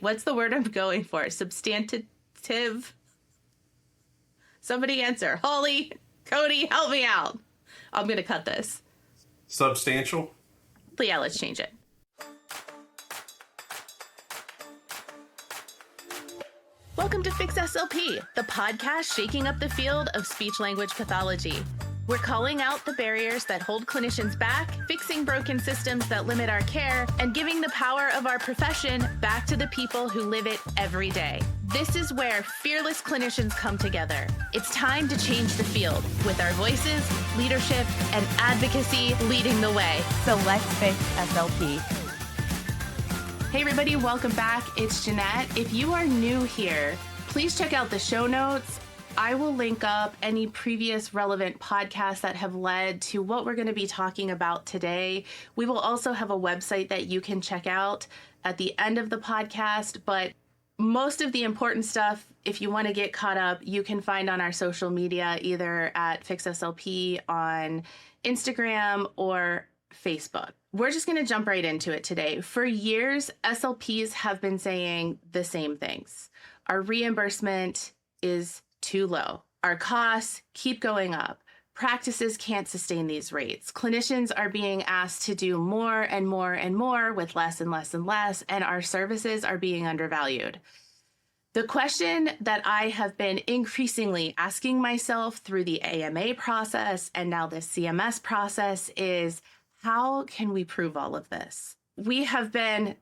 What's the word I'm going for? Substantive? Somebody answer. Holly, Cody, help me out. I'm going to cut this. Substantial? Yeah, let's change it. Welcome to Fix SLP, the podcast shaking up the field of speech-language pathology. We're calling out the barriers that hold clinicians back, fixing broken systems that limit our care, and giving the power of our profession back to the people who live it every day. This is where fearless clinicians come together. It's time to change the field with our voices, leadership, and advocacy leading the way. So let's fix SLP. Hey everybody, welcome back. It's Jeanette. If you are new here, please check out the show notes. I will link up any previous relevant podcasts that have led to what we're going to be talking about today. We will also have a website that you can check out at the end of the podcast, but most of the important stuff, if you want to get caught up, you can find on our social media, either at FixSLP on Instagram or Facebook. We're just going to jump right into it today. For years, SLPs have been saying the same things. Our reimbursement is too low. Our costs keep going up. Practices can't sustain these rates. Clinicians are being asked to do more and more and more with less and less and less, and our services are being undervalued. The question that I have been increasingly asking myself through the AMA process and now the CMS process is, how can we prove all of this? We have been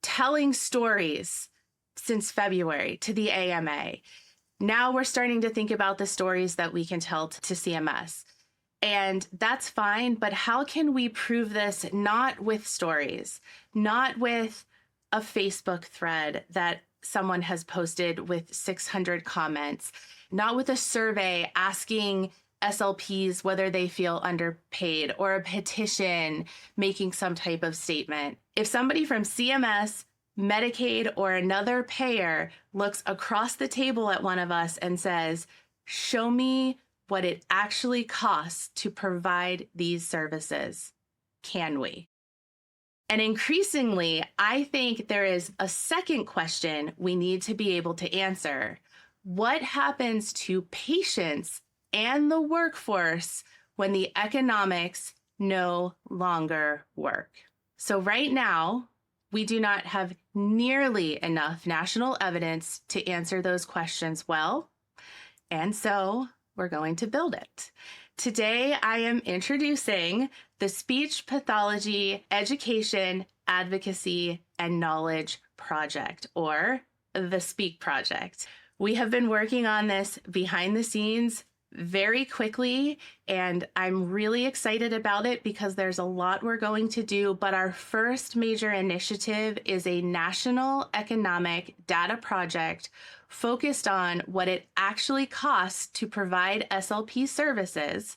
telling stories since February to the AMA. Now we're starting to think about the stories that we can tell to CMS. And that's fine, but how can we prove this not with stories, not with a Facebook thread that someone has posted with 600 comments, not with a survey asking SLPs whether they feel underpaid or a petition making some type of statement. If somebody from CMS, Medicaid, or another payer looks across the table at one of us and says, show me what it actually costs to provide these services, can we? And increasingly, I think there is a second question we need to be able to answer. What happens to patients and the workforce when the economics no longer work? So right now, we do not have nearly enough national evidence to answer those questions well, and so we're going to build it. Today, I am introducing the Speech Pathology Education, Advocacy and Knowledge Project, or the SPEAK Project. We have been working on this behind the scenes very quickly, and I'm really excited about it because there's a lot we're going to do, but our first major initiative is a national economic data project focused on what it actually costs to provide SLP services.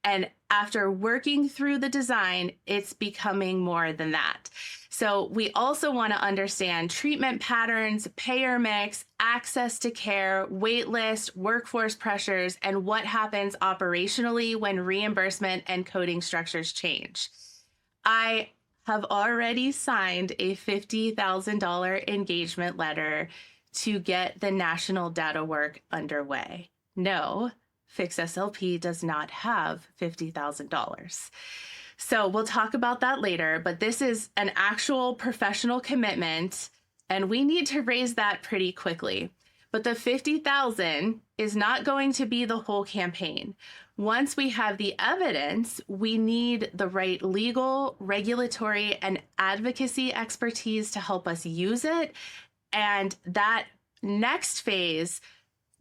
And after working through the design, it's becoming more than that. So we also want to understand treatment patterns, payer mix, access to care, wait list, workforce pressures, and what happens operationally when reimbursement and coding structures change. I have already signed a $50,000 engagement letter to get the national data work underway. No, Fix SLP does not have $50,000. So we'll talk about that later, but this is an actual professional commitment, and we need to raise that pretty quickly. But the $50,000 is not going to be the whole campaign. Once we have the evidence, we need the right legal, regulatory, and advocacy expertise to help us use it. And that next phase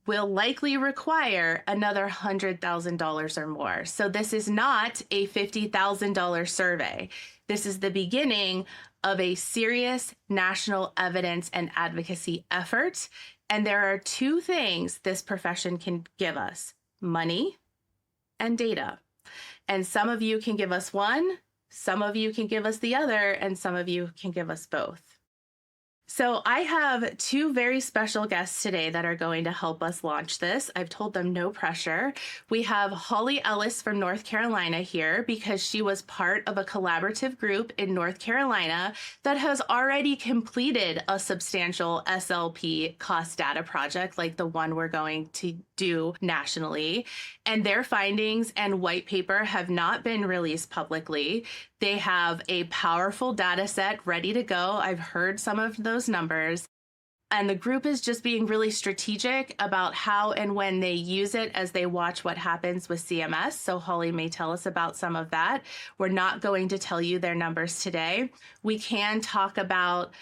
will likely require another $100,000 or more. So this is not a $50,000 survey. This is the beginning of a serious national evidence and advocacy effort. And there are two things this profession can give us: money and data. And some of you can give us one, some of you can give us the other, and some of you can give us both. So I have two very special guests today that are going to help us launch this. I've told them no pressure. We have Holly Ellis from North Carolina here because she was part of a collaborative group in North Carolina that has already completed a substantial SLP cost data project like the one we're going to do nationally. And their findings and white paper have not been released publicly. They have a powerful data set ready to go. I've heard some of those numbers. And the group is just being really strategic about how and when they use it as they watch what happens with CMS. So Holly may tell us about some of that. We're not going to tell you their numbers today. We can talk about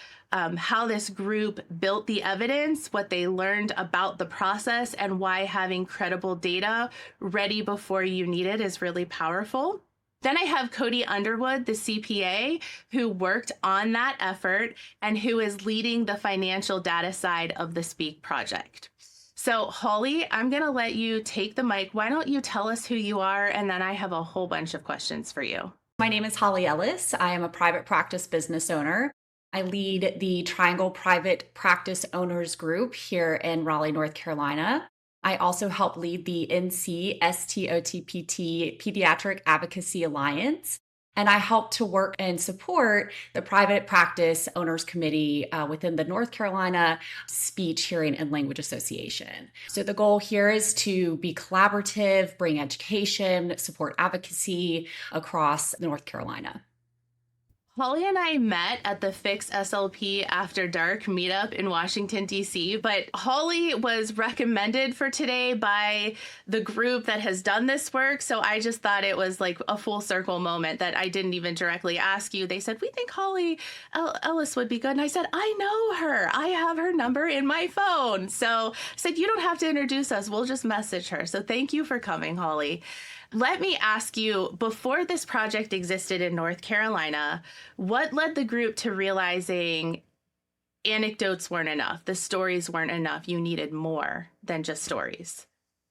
how this group built the evidence, what they learned about the process, and why having credible data ready before you need it is really powerful. Then I have Cody Underwood, the CPA, who worked on that effort and who is leading the financial data side of the Speak project. So Holly, I'm going to let you take the mic. Why don't you tell us who you are? And then I have a whole bunch of questions for you. My name is Holly Ellis. I am a private practice business owner. I lead the Triangle Private Practice Owners Group here in Raleigh, North Carolina. I also help lead the NC-STOTPT Pediatric Advocacy Alliance, and I help to work and support the Private Practice Owners Committee within the North Carolina Speech, Hearing, and Language Association. So the goal here is to be collaborative, bring education, support advocacy across North Carolina. Holly and I met at the Fix SLP After Dark meetup in Washington, D.C., but Holly was recommended for today by the group that has done this work, so I just thought it was like a full circle moment that I didn't even directly ask you. They said, we think Holly Ellis would be good, and I said, I know her. I have her number in my phone. So I said, you don't have to introduce us. We'll just message her. So thank you for coming, Holly. Let me ask you, before this project existed in North Carolina, what led the group to realizing anecdotes weren't enough, the stories weren't enough, you needed more than just stories?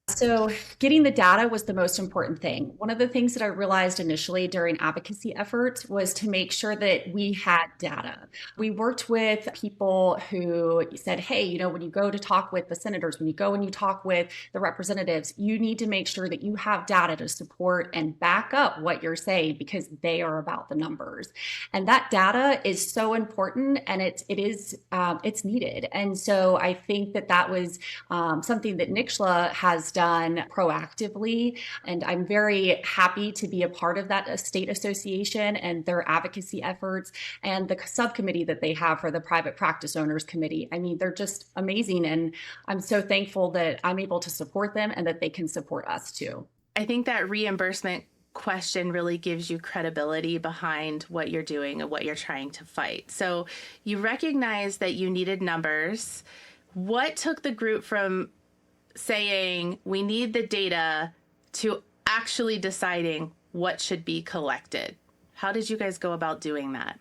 So getting the data was the most important thing. One of the things that I realized initially during advocacy efforts was to make sure that we had data. We worked with people who said, hey, when you go to talk with the senators, when you go and you talk with the representatives, you need to make sure that you have data to support and back up what you're saying because they are about the numbers. And that data is so important and it's needed. And so I think that was something that NCHLA has done proactively. And I'm very happy to be a part of that state association and their advocacy efforts and the subcommittee that they have for the Private Practice Owners Committee. I mean, they're just amazing. And I'm so thankful that I'm able to support them and that they can support us too. I think that reimbursement question really gives you credibility behind what you're doing and what you're trying to fight. So you recognize that you needed numbers. What took the group from saying we need the data to actually deciding what should be collected? How did you guys go about doing that?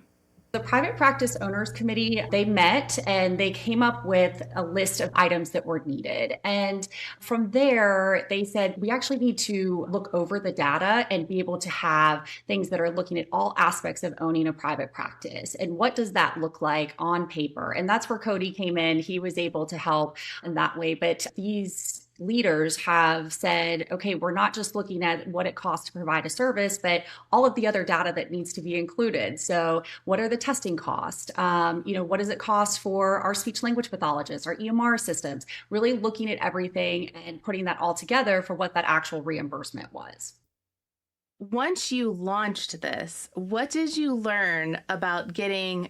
The Private Practice Owners Committee, they met and they came up with a list of items that were needed. And from there, they said, we actually need to look over the data and be able to have things that are looking at all aspects of owning a private practice. And what does that look like on paper? And that's where Cody came in. He was able to help in that way. But these leaders have said, okay, we're not just looking at what it costs to provide a service, but all of the other data that needs to be included. So what are the testing costs? What does it cost for our speech language pathologists, our EMR systems? Really looking at everything and putting that all together for what that actual reimbursement was. Once you launched this, what did you learn about getting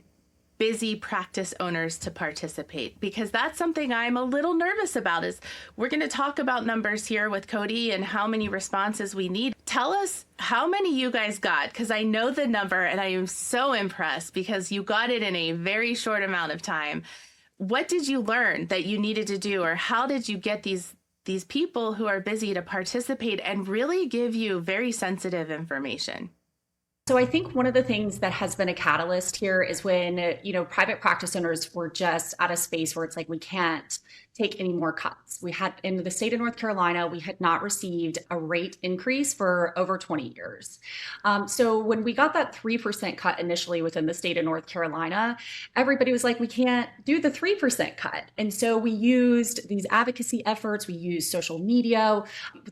busy practice owners to participate? Because that's something I'm a little nervous about. Is we're going to talk about numbers here with Cody and how many responses we need. Tell us how many you guys got, because I know the number and I am so impressed because you got it in a very short amount of time. What did you learn that you needed to do, or how did you get these people who are busy to participate and really give you very sensitive information? So I think one of the things that has been a catalyst here is when, private practice owners were just at a space where it's like, we can't take any more cuts. We had in the state of North Carolina, we had not received a rate increase for over 20 years. So when we got that 3% cut initially within the state of North Carolina, everybody was like, we can't do the 3% cut. And so we used these advocacy efforts, we used social media.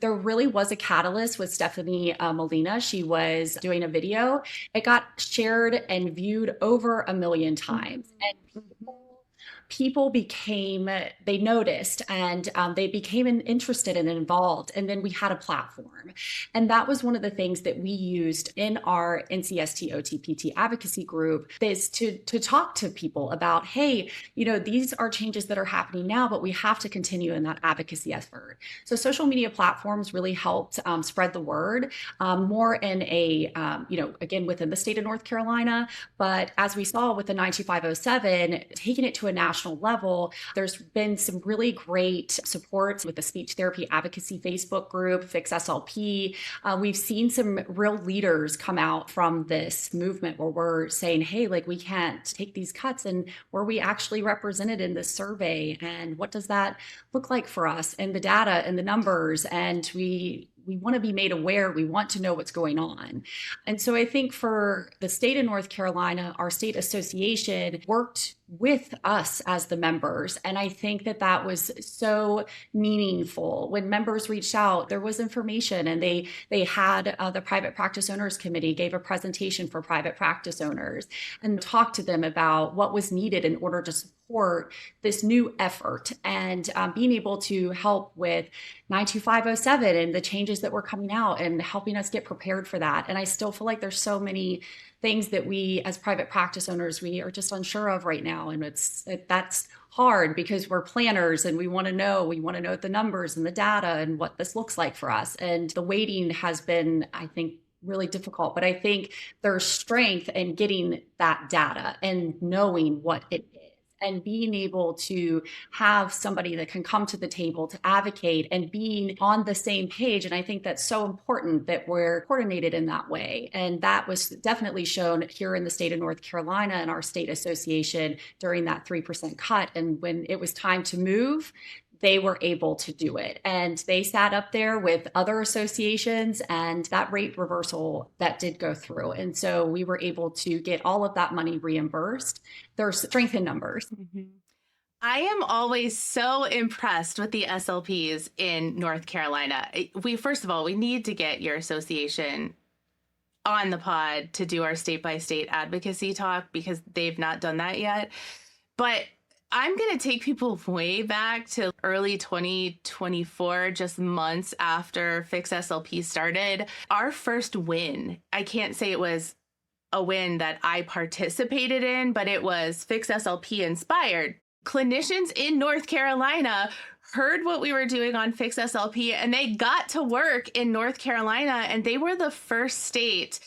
There really was a catalyst with Stephanie Molina. She was doing a video. It got shared and viewed over 1 million times. And people they noticed, and they became interested and involved. And then we had a platform. And that was one of the things that we used in our NCST OTPT advocacy group, is to talk to people about, hey, these are changes that are happening now, but we have to continue in that advocacy effort. So social media platforms really helped spread the word more in again, within the state of North Carolina. But as we saw with the 92507, taking it to a national level, there's been some really great supports with the speech therapy advocacy Facebook group, Fix SLP. We've seen some real leaders come out from this movement where we're saying, hey, we can't take these cuts, and were we actually represented in this survey, and what does that look like for us, and the data and the numbers, and we want to be made aware. We want to know what's going on. And so I think for the state of North Carolina, our state association worked with us as the members. And I think that was so meaningful. When members reached out, there was information, and they had the Private Practice Owners Committee gave a presentation for private practice owners and talked to them about what was needed in order to support this new effort, and being able to help with 92507 and the changes that were coming out and helping us get prepared for that. And I still feel like there's so many things that we as private practice owners, we are just unsure of right now. And that's hard because we're planners and we want to know the numbers and the data and what this looks like for us. And the waiting has been, I think, really difficult, but I think there's strength in getting that data and knowing what it is, and being able to have somebody that can come to the table to advocate and being on the same page. And I think that's so important that we're coordinated in that way. And that was definitely shown here in the state of North Carolina and our state association during that 3% cut. And when it was time to move, they were able to do it. And they sat up there with other associations, and that rate reversal that did go through. And so we were able to get all of that money reimbursed. There's strength in numbers. Mm-hmm. I am always so impressed with the SLPs in North Carolina. First of all, we need to get your association on the pod to do our state-by-state advocacy talk, because they've not done that yet. But I'm going to take people way back to early 2024, just months after Fix SLP started. Our first win, I can't say it was a win that I participated in, but it was Fix SLP inspired. Clinicians in North Carolina heard what we were doing on Fix SLP, and they got to work in North Carolina, and they were the first state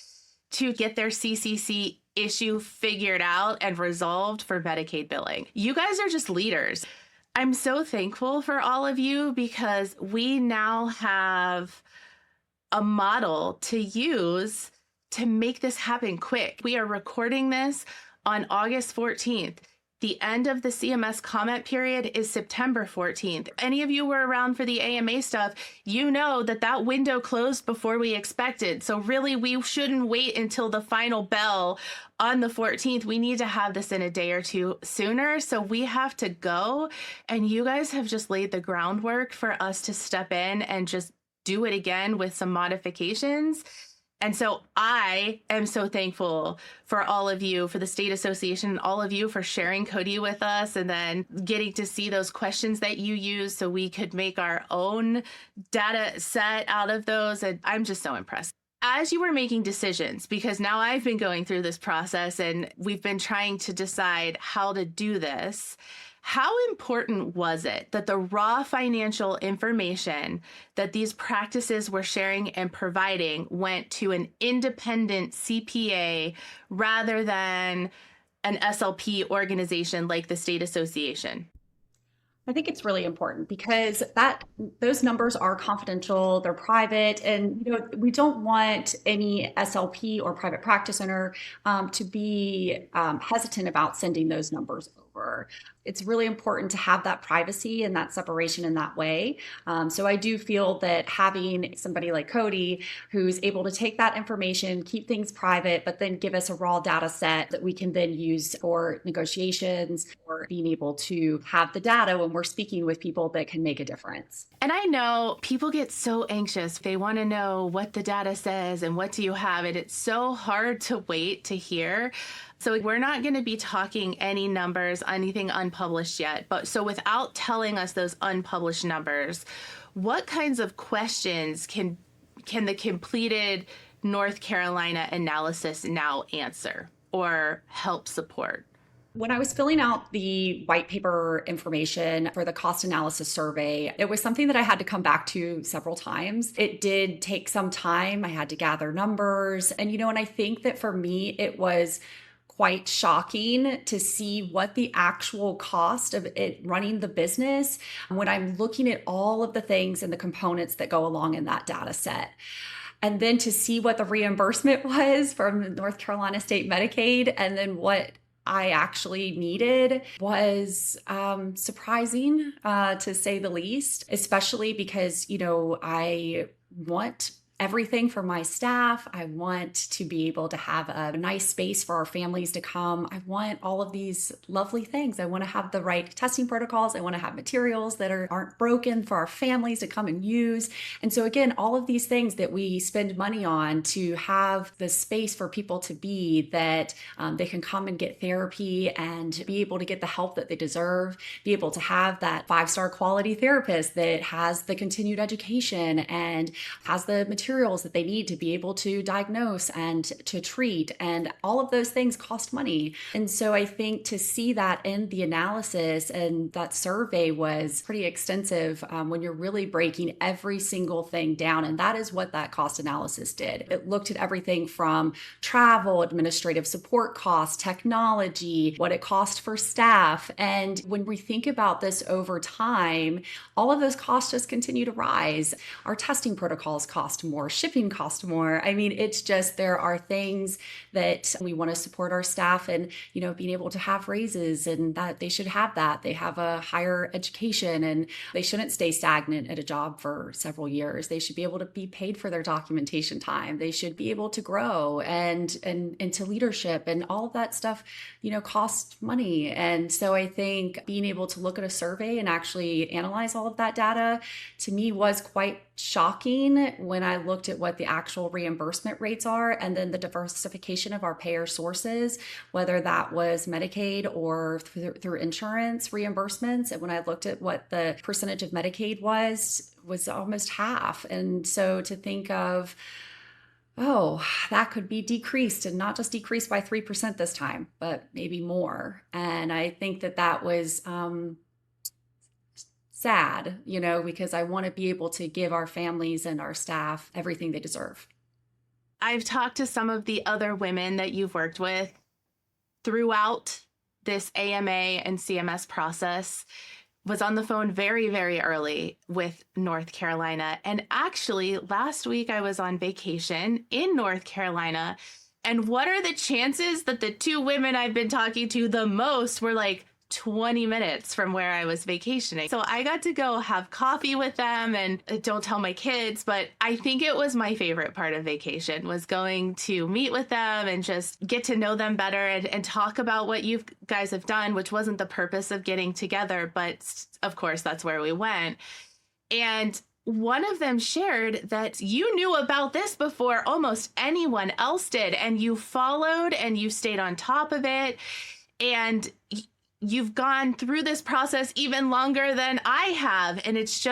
to get their CCC issue figured out and resolved for Medicaid billing. You guys are just leaders. I'm so thankful for all of you, because we now have a model to use to make this happen quick. We are recording this on August 14th. The end of the CMS comment period is September 14th. Any of you were around for the AMA stuff, you know that window closed before we expected. So really, we shouldn't wait until the final bell on the 14th. We need to have this in a day or two sooner. So we have to go. And you guys have just laid the groundwork for us to step in and just do it again with some modifications. And so I am so thankful for all of you, for the state association, and all of you for sharing Cody with us, and then getting to see those questions that you use so we could make our own data set out of those. And I'm just so impressed. As you were making decisions, because now I've been going through this process and we've been trying to decide how to do this, how important was it that the raw financial information that these practices were sharing and providing went to an independent CPA rather than an SLP organization like the state association? I think it's really important because those numbers are confidential, they're private, and we don't want any SLP or private practice owner to be hesitant about sending those numbers over. It's really important to have that privacy and that separation in that way. So I do feel that having somebody like Cody who's able to take that information, keep things private, but then give us a raw data set that we can then use for negotiations or being able to have the data when we're speaking with people that can make a difference. And I know people get so anxious. They want to know what the data says and what do you have. And it's so hard to wait to hear. So we're not going to be talking any numbers, anything unpublished yet. But so without telling us those unpublished numbers, what kinds of questions can the completed North Carolina analysis now answer or help support? When I was filling out the white paper information for the cost analysis survey, it was something that I had to come back to several times. It did take some time. I had to gather numbers. And I think that for me, it was quite shocking to see what the actual cost of it running the business when I'm looking at all of the things and the components that go along in that data set. And then to see what the reimbursement was from North Carolina State Medicaid and then what I actually needed was surprising to say the least, especially because, I want everything for my staff. I want to be able to have a nice space for our families to come. I want all of these lovely things. I want to have the right testing protocols. I want to have materials that aren't broken for our families to come and use. And so again, all of these things that we spend money on to have the space for people to be that they can come and get therapy and be able to get the help that they deserve, be able to have that 5-star quality therapist that has the continued education and has the materials that they need to be able to diagnose and to treat. And all of those things cost money. And so I think to see that in the analysis, and that survey was pretty extensive when you're really breaking every single thing down. And that is what that cost analysis did. It looked at everything from travel, administrative support costs, technology, what it cost for staff. And when we think about this over time, all of those costs just continue to rise. Our testing protocols cost more, shipping costs more. I mean, it's just, there are things that we want to support our staff and, being able to have raises and that they should have that. They have a higher education and they shouldn't stay stagnant at a job for several years. They should be able to be paid for their documentation time. They should be able to grow and into leadership, and all of that stuff, costs money. And so I think being able to look at a survey and actually analyze all of that data to me was quite shocking when I looked at what the actual reimbursement rates are and then the diversification of our payer sources, whether that was Medicaid or through insurance reimbursements. And when I looked at what the percentage of Medicaid was almost half. And so to think of, that could be decreased, and not just decreased by 3% this time, but maybe more. And I think that was sad, because I want to be able to give our families and our staff everything they deserve. I've talked to some of the other women that you've worked with throughout this AMA and CMS process. Was on the phone very, very early with North Carolina. And actually, last week I was on vacation in North Carolina. And what are the chances that the two women I've been talking to the most were like 20 minutes from where I was vacationing? So I got to go have coffee with them, and don't tell my kids, but I think it was my favorite part of vacation, was going to meet with them and just get to know them better and talk about what you guys have done, which wasn't the purpose of getting together, but of course that's where we went. And one of them shared that you knew about this before almost anyone else did, and you followed and you stayed on top of it, and you've gone through this process even longer than I have. And it's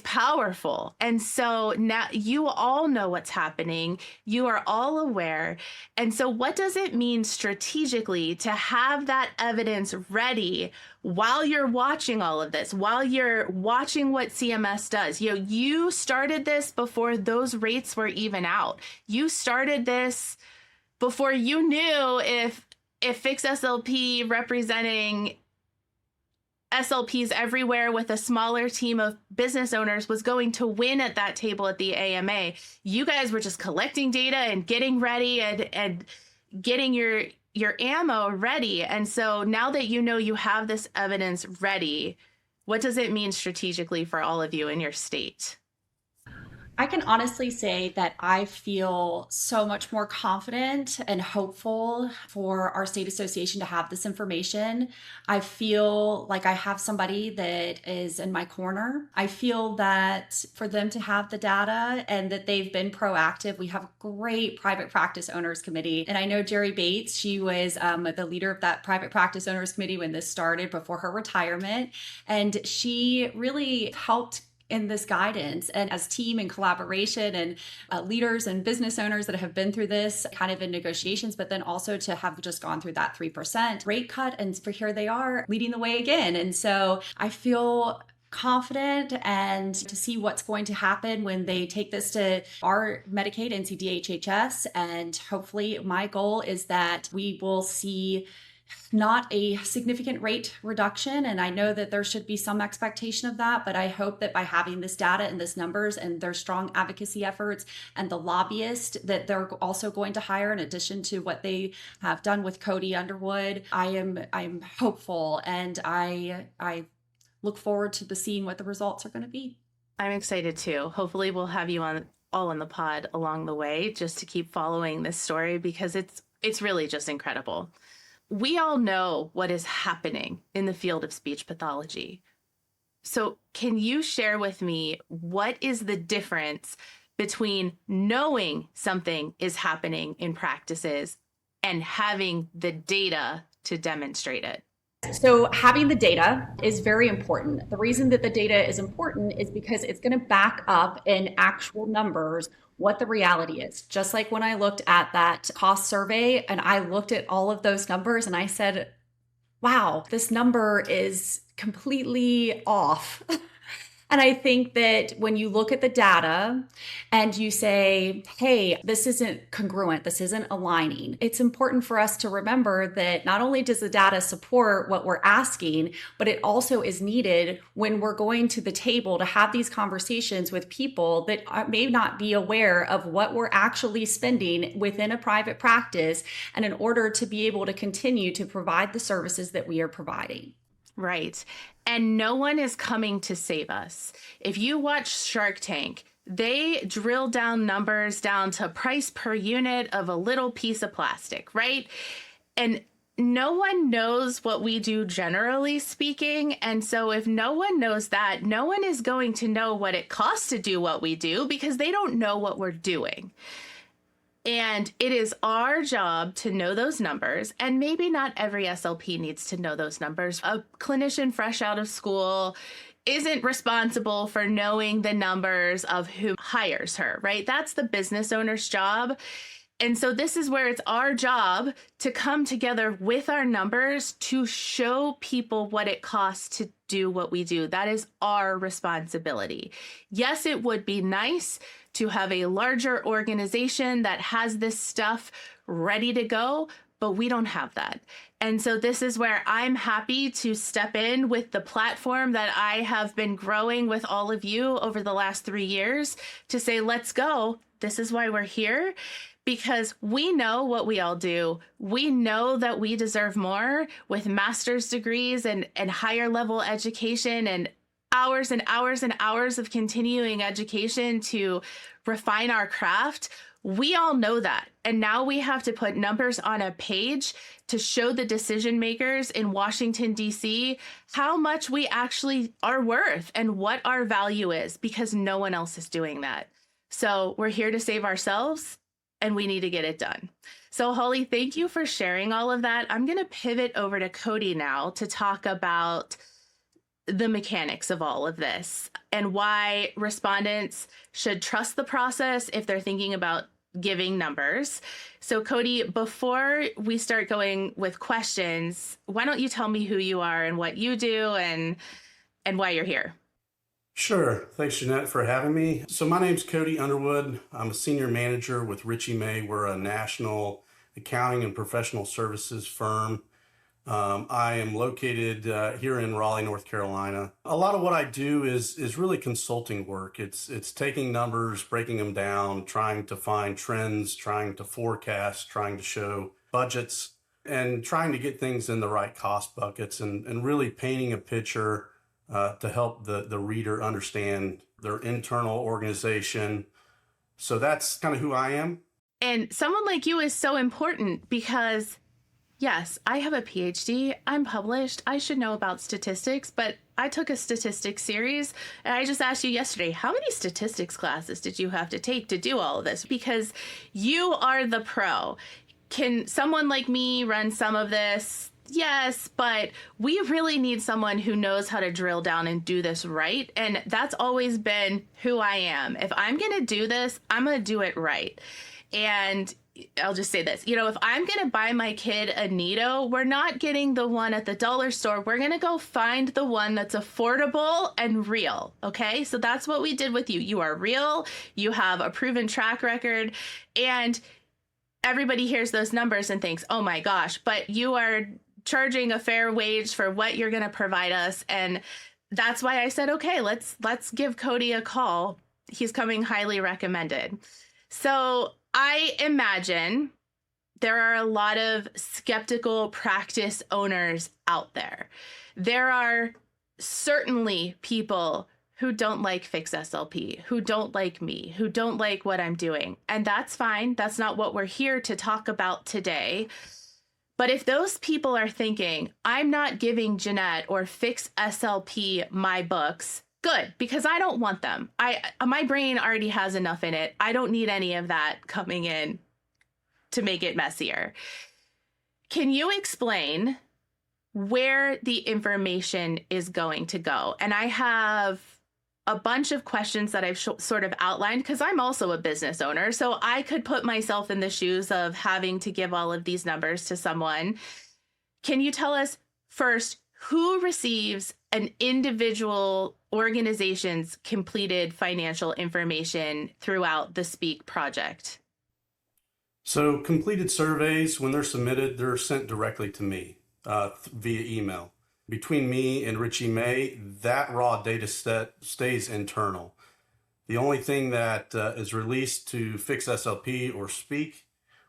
powerful. And so now you all know what's happening. You are all aware. And so what does it mean strategically to have that evidence ready while you're watching all of this, while you're watching what CMS does? You started this before those rates were even out. You started this before you knew if fixed SLP representing SLPs everywhere with a smaller team of business owners was going to win at that table at the AMA. You guys were just collecting data and getting ready and getting your ammo ready. And so now that you know you have this evidence ready, what does it mean strategically for all of you in your state? I can honestly say that I feel so much more confident and hopeful for our state association to have this information. I feel like I have somebody that is in my corner. I feel that for them to have the data and that they've been proactive. We have a great private practice owners committee. And I know Jerry Bates, she was the leader of that private practice owners committee when this started before her retirement. And she really helped in this guidance, and as team and collaboration and leaders and business owners that have been through this kind of in negotiations, but then also to have just gone through that 3% rate cut. And for here they are leading the way again. And so I feel confident and to see what's going to happen when they take this to our Medicaid and CDHHS. And hopefully my goal is that we will see not a significant rate reduction. And I know that there should be some expectation of that, but I hope that by having this data and this numbers and their strong advocacy efforts and the lobbyist that they're also going to hire in addition to what they have done with Cody Underwood, I'm hopeful, and I look forward to seeing what the results are going to be. I'm excited too. Hopefully we'll have you all on the pod along the way just to keep following this story, because it's really just incredible. We all know what is happening in the field of speech pathology. So can you share with me what is the difference between knowing something is happening in practices and having the data to demonstrate it? So having the data is very important. The reason that the data is important is because it's going to back up in actual numbers what the reality is. Just like when I looked at that cost survey and I looked at all of those numbers and I said, wow, this number is completely off. And I think that when you look at the data and you say, hey, this isn't congruent, this isn't aligning, it's important for us to remember that not only does the data support what we're asking, but it also is needed when we're going to the table to have these conversations with people that may not be aware of what we're actually spending within a private practice, and in order to be able to continue to provide the services that we are providing. Right. And no one is coming to save us. If you watch Shark Tank, they drill down numbers down to price per unit of a little piece of plastic, right? And no one knows what we do, generally speaking. And so if no one knows that, no one is going to know what it costs to do what we do, because they don't know what we're doing. And it is our job to know those numbers. And maybe not every SLP needs to know those numbers. A clinician fresh out of school isn't responsible for knowing the numbers of who hires her, right? That's the business owner's job. And so this is where it's our job to come together with our numbers to show people what it costs to do what we do. That is our responsibility. Yes, it would be nice to have a larger organization that has this stuff ready to go, but we don't have that. And so this is where I'm happy to step in with the platform that I have been growing with all of you over the last 3 years to say, let's go. This is why we're here. Because we know what we all do. We know that we deserve more with master's degrees and higher level education and hours and hours and hours of continuing education to refine our craft. We all know that. And now we have to put numbers on a page to show the decision makers in Washington, D.C., how much we actually are worth and what our value is, because no one else is doing that. So we're here to save ourselves, and we need to get it done. So Holly, thank you for sharing all of that. I'm going to pivot over to Cody now to talk about the mechanics of all of this and why respondents should trust the process if they're thinking about giving numbers. So Cody, before we start going with questions, why don't you tell me who you are and what you do and why you're here? Sure. Thanks, Jeanette, for having me. So my name's Cody Underwood. I'm a senior manager with Ritchie May. We're a national accounting and professional services firm. I am located here in Raleigh, North Carolina. A lot of what I do is really consulting work. It's taking numbers, breaking them down, trying to find trends, trying to forecast, trying to show budgets, and trying to get things in the right cost buckets and really painting a picture to help the reader understand their internal organization. So that's kind of who I am. And someone like you is so important because, yes, I have a PhD. I'm published. I should know about statistics, but I took a statistics series and I just asked you yesterday, how many statistics classes did you have to take to do all of this? Because you are the pro. Can someone like me run some of this? Yes, but we really need someone who knows how to drill down and do this right. And that's always been who I am. If I'm going to do this, I'm going to do it right. And I'll just say this, if I'm going to buy my kid a Nido, we're not getting the one at the dollar store. We're going to go find the one that's affordable and real. Okay. So that's what we did with you. You are real. You have a proven track record, and everybody hears those numbers and thinks, oh my gosh, but you are charging a fair wage for what you're going to provide us. And that's why I said, okay, let's give Cody a call. He's coming highly recommended. So I imagine there are a lot of skeptical practice owners out there. There are certainly people who don't like Fix SLP, who don't like me, who don't like what I'm doing. And that's fine. That's not what we're here to talk about today. But if those people are thinking, I'm not giving Jeanette or Fix SLP my books, good, because I don't want them. My brain already has enough in it. I don't need any of that coming in to make it messier. Can you explain where the information is going to go? And I have a bunch of questions that I've sort of outlined because I'm also a business owner. So I could put myself in the shoes of having to give all of these numbers to someone. Can you tell us first who receives an individual organization's completed financial information throughout the Speak project? So completed surveys, when they're submitted, they're sent directly to me via email. Between me and Richie May, that raw data set stays internal. The only thing that is released to Fix SLP or Speak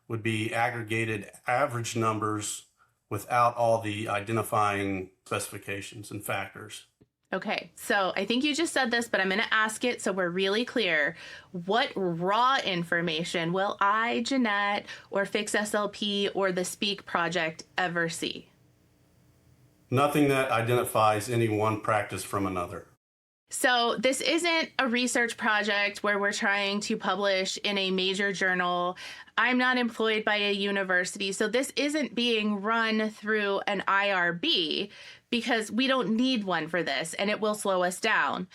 would be aggregated average numbers without all the identifying specifications and factors. Okay, so I think you just said this, but I'm going to ask it so we're really clear. What raw information will I, Jeanette, or Fix SLP or the Speak project ever see? Nothing that identifies any one practice from another. So this isn't a research project where we're trying to publish in a major journal. I'm not employed by a university. So this isn't being run through an IRB because we don't need one for this and it will slow us down.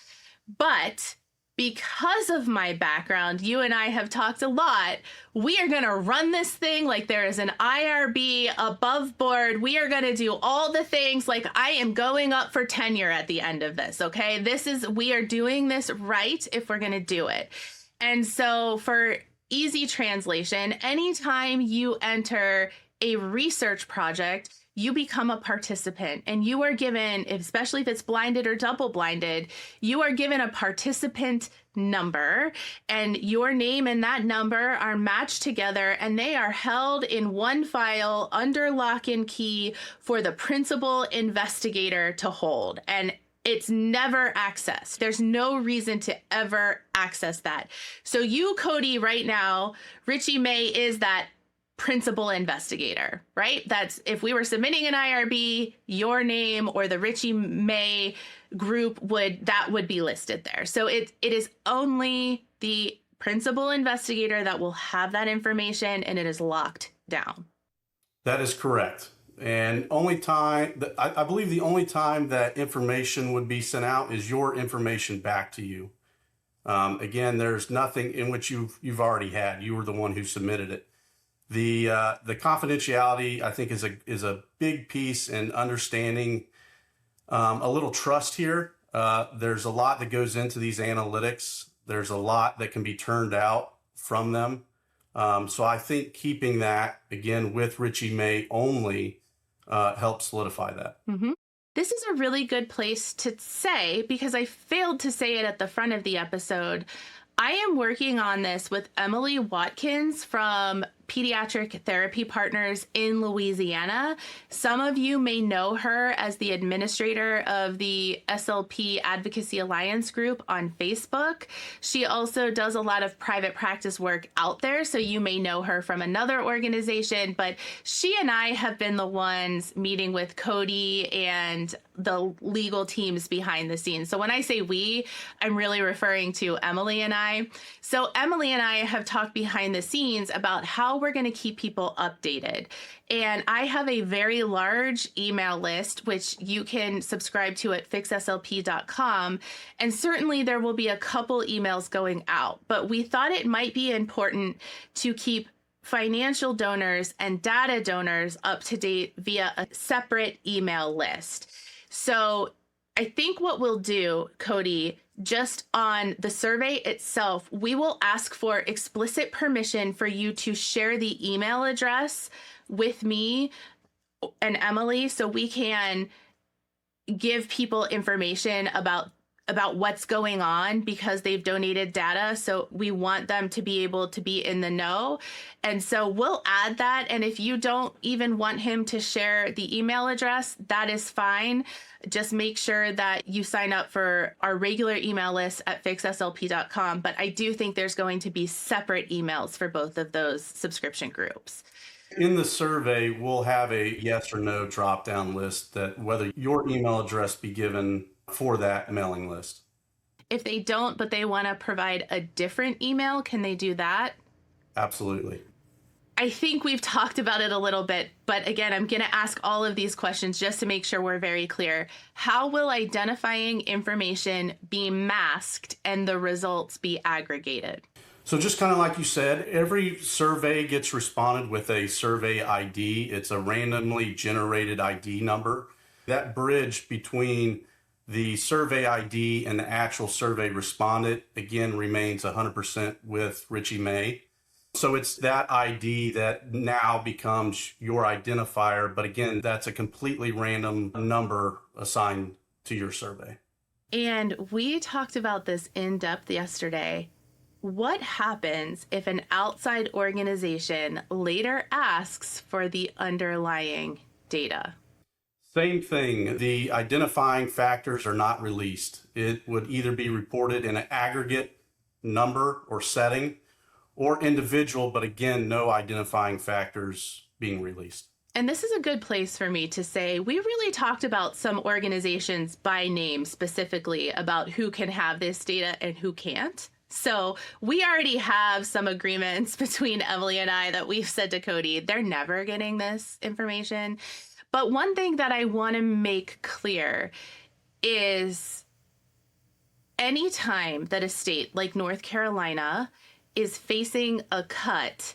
But because of my background, you and I have talked a lot. We are going to run this thing like there is an IRB above board. We are going to do all the things like I am going up for tenure at the end of this. Okay. We are doing this right if we're going to do it. And so for easy translation, anytime you enter a research project, you become a participant and you are given, especially if it's blinded or double blinded, you are given a participant number and your name and that number are matched together and they are held in one file under lock and key for the principal investigator to hold. And it's never accessed. There's no reason to ever access that. So you, Cody, right now, Richie May is that principal investigator, right? That's if we were submitting an IRB, your name or the Richie May group would be listed there. So it is only the principal investigator that will have that information and it is locked down. That is correct. And I believe the only time that information would be sent out is your information back to you. Again, there's nothing in which you've already had. You were the one who submitted it. The confidentiality, I think, is a big piece in understanding a little trust here. There's a lot that goes into these analytics. There's a lot that can be turned out from them. So I think keeping that, again, with Richie May only, help solidify that. Mm-hmm. This is a really good place to say, because I failed to say it at the front of the episode. I am working on this with Emily Watkins from Pediatric Therapy Partners in Louisiana. Some of you may know her as the administrator of the SLP Advocacy Alliance group on Facebook. She also does a lot of private practice work out there, so you may know her from another organization, but she and I have been the ones meeting with Cody and the legal teams behind the scenes. So when I say we, I'm really referring to Emily and I. So Emily and I have talked behind the scenes about how we're going to keep people updated. And I have a very large email list, which you can subscribe to at fixslp.com. And certainly there will be a couple emails going out, but we thought it might be important to keep financial donors and data donors up to date via a separate email list. So I think what we'll do, Cody, just on the survey itself, we will ask for explicit permission for you to share the email address with me and Emily so we can give people information about what's going on because they've donated data. So we want them to be able to be in the know. And so we'll add that. And if you don't even want him to share the email address, that is fine. Just make sure that you sign up for our regular email list at fixslp.com. But I do think there's going to be separate emails for both of those subscription groups. In the survey, we'll have a yes or no drop-down list that whether your email address be given for that mailing list. If they don't, but they want to provide a different email, can they do that? Absolutely. I think we've talked about it a little bit, but again, I'm going to ask all of these questions just to make sure we're very clear. How will identifying information be masked and the results be aggregated? So just kind of like you said, every survey gets responded with a survey ID. It's a randomly generated ID number. That bridge between the survey ID and the actual survey respondent, again, remains 100% with Richie May. So it's that ID that now becomes your identifier. But again, that's a completely random number assigned to your survey. And we talked about this in depth yesterday. What happens if an outside organization later asks for the underlying data? Same thing. The identifying factors are not released. It would either be reported in an aggregate number or setting or individual, but again, no identifying factors being released. And this is a good place for me to say, we really talked about some organizations by name specifically about who can have this data and who can't. So we already have some agreements between Emily and I that we've said to Cody, they're never getting this information. But one thing that I want to make clear is anytime that a state like North Carolina is facing a cut,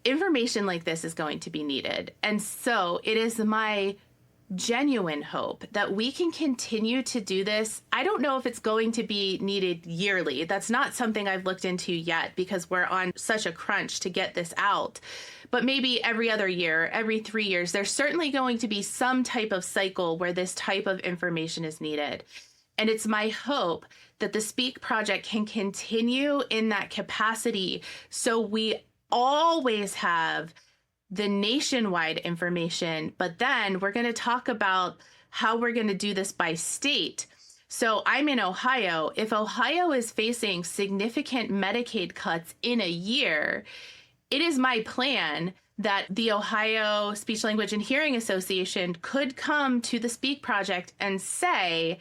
information like this is going to be needed. And so it is my genuine hope that we can continue to do this. I don't know if it's going to be needed yearly. That's not something I've looked into yet because we're on such a crunch to get this out. But maybe every other year, every 3 years, there's certainly going to be some type of cycle where this type of information is needed. And it's my hope that the Speak Project can continue in that capacity so we always have the nationwide information, but then we're going to talk about how we're going to do this by state. So I'm in Ohio. If Ohio is facing significant Medicaid cuts in a year, it is my plan that the Ohio Speech, Language, and Hearing Association could come to the Speak Project and say,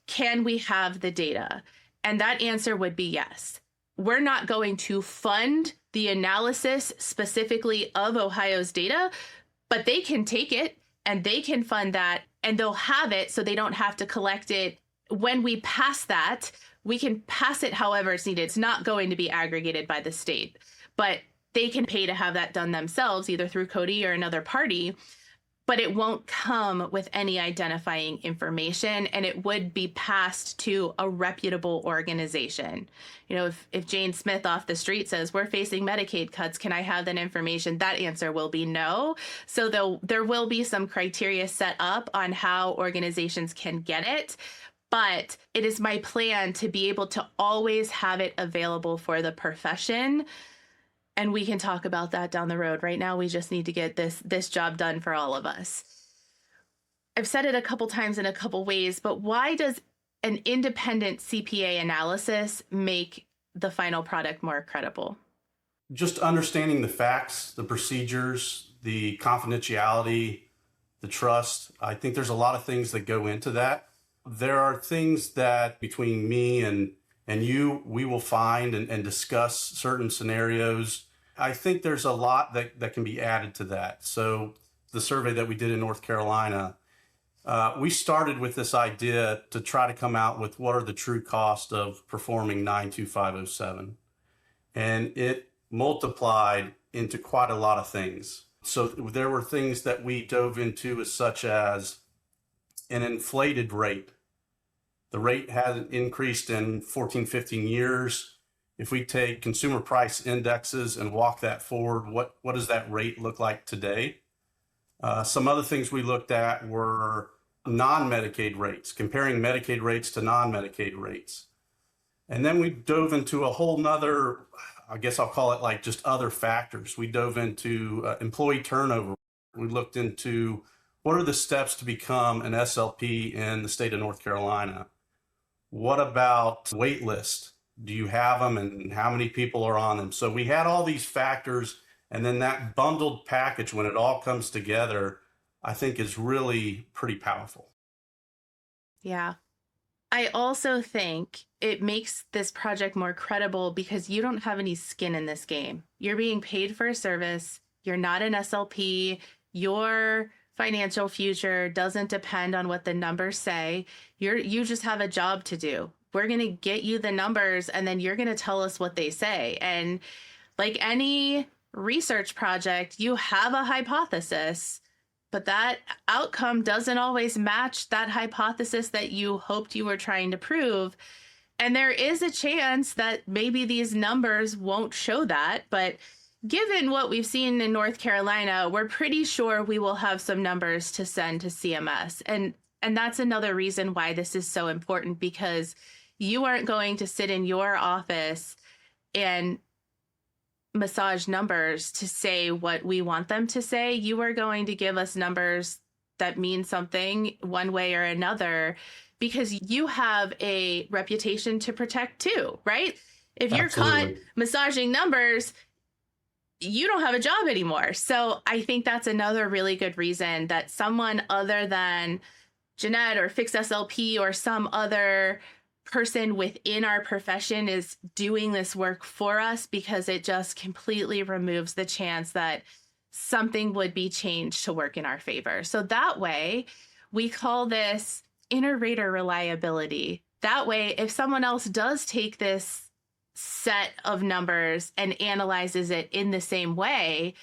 can we have the data? And that answer would be yes. We're not going to fund the analysis specifically of Ohio's data, but they can take it and they can fund that and they'll have it so they don't have to collect it. When we pass that, we can pass it however it's needed. It's not going to be aggregated by the state, but they can pay to have that done themselves, either through Cody or another party. but it won't come with any identifying information, and it would be passed to a reputable organization. You know, if Jane Smith off the street says, we're facing Medicaid cuts, can I have that information? That answer will be no. So there will be some criteria set up on how organizations can get it. But it is my plan to be able to always have it available for the profession. And we can talk about that down the road. Right now, we just need to get this job done for all of us. I've said it a couple times in a couple ways, but why does an independent CPA analysis make the final product more credible? Just understanding the facts, the procedures, the confidentiality, the trust. I think there's a lot of things that go into that. There are things that between me and you, we will find and discuss certain scenarios. I think there's a lot that can be added to that. So the survey that we did in North Carolina, we started with this idea to try to come out with what are the true costs of performing 92507. And it multiplied into quite a lot of things. So there were things that we dove into such as an inflated rate. The rate hasn't increased in 14, 15 years. If we take consumer price indexes and walk that forward, what does that rate look like today? Some other things we looked at were non-Medicaid rates, comparing Medicaid rates to non-Medicaid rates. And then we dove into a whole nother, I guess I'll call it like just other factors. We dove into employee turnover. We looked into what are the steps to become an SLP in the state of North Carolina? What about waitlist? Do you have them and how many people are on them? So we had all these factors, and then that bundled package, when it all comes together, I think is really pretty powerful. Yeah. I also think it makes this project more credible because you don't have any skin in this game. You're being paid for a service. You're not an SLP. Your financial future doesn't depend on what the numbers say. You just have a job to do. We're going to get you the numbers, and then you're going to tell us what they say. And like any research project, you have a hypothesis, but that outcome doesn't always match that hypothesis that you hoped you were trying to prove. And there is a chance that maybe these numbers won't show that. But given what we've seen in North Carolina, we're pretty sure we will have some numbers to send to CMS. And that's another reason why this is so important, because you aren't going to sit in your office and massage numbers to say what we want them to say. You are going to give us numbers that mean something one way or another, because you have a reputation to protect too, right? If you're caught massaging numbers, you don't have a job anymore. So I think that's another really good reason that someone other than Jeanette or Fix SLP or some other person within our profession is doing this work for us, because it just completely removes the chance that something would be changed to work in our favor. So that way, we call this inter-rater reliability. That way, if someone else does take this set of numbers and analyzes it in the same way,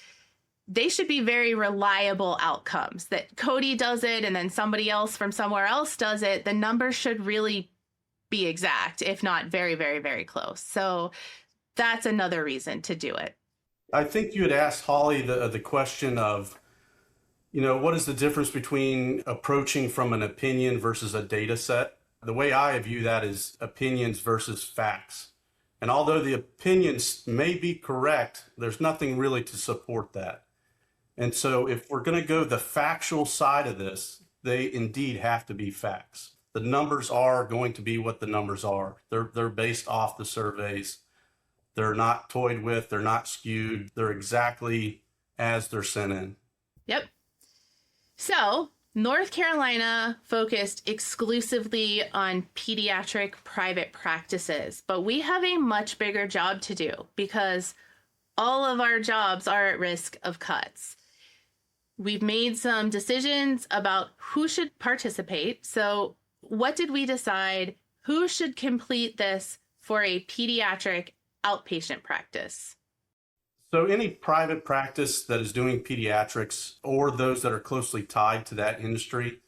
they should be very reliable outcomes. That Cody does it and then somebody else from somewhere else does it, the numbers should really be exact, if not very, very, very close. So that's another reason to do it. I think you had asked Holly the question of, what is the difference between approaching from an opinion versus a data set? The way I view that is opinions versus facts. And although the opinions may be correct, there's nothing really to support that. And so if we're going to go the factual side of this, they indeed have to be facts. The numbers are going to be what the numbers are. They're based off the surveys. They're not toyed with. They're not skewed. They're exactly as they're sent in. Yep. So North Carolina focused exclusively on pediatric private practices, but we have a much bigger job to do because all of our jobs are at risk of cuts. We've made some decisions about who should participate. So what did we decide? Who should complete this for a pediatric outpatient practice? So any private practice that is doing pediatrics or those that are closely tied to that industry,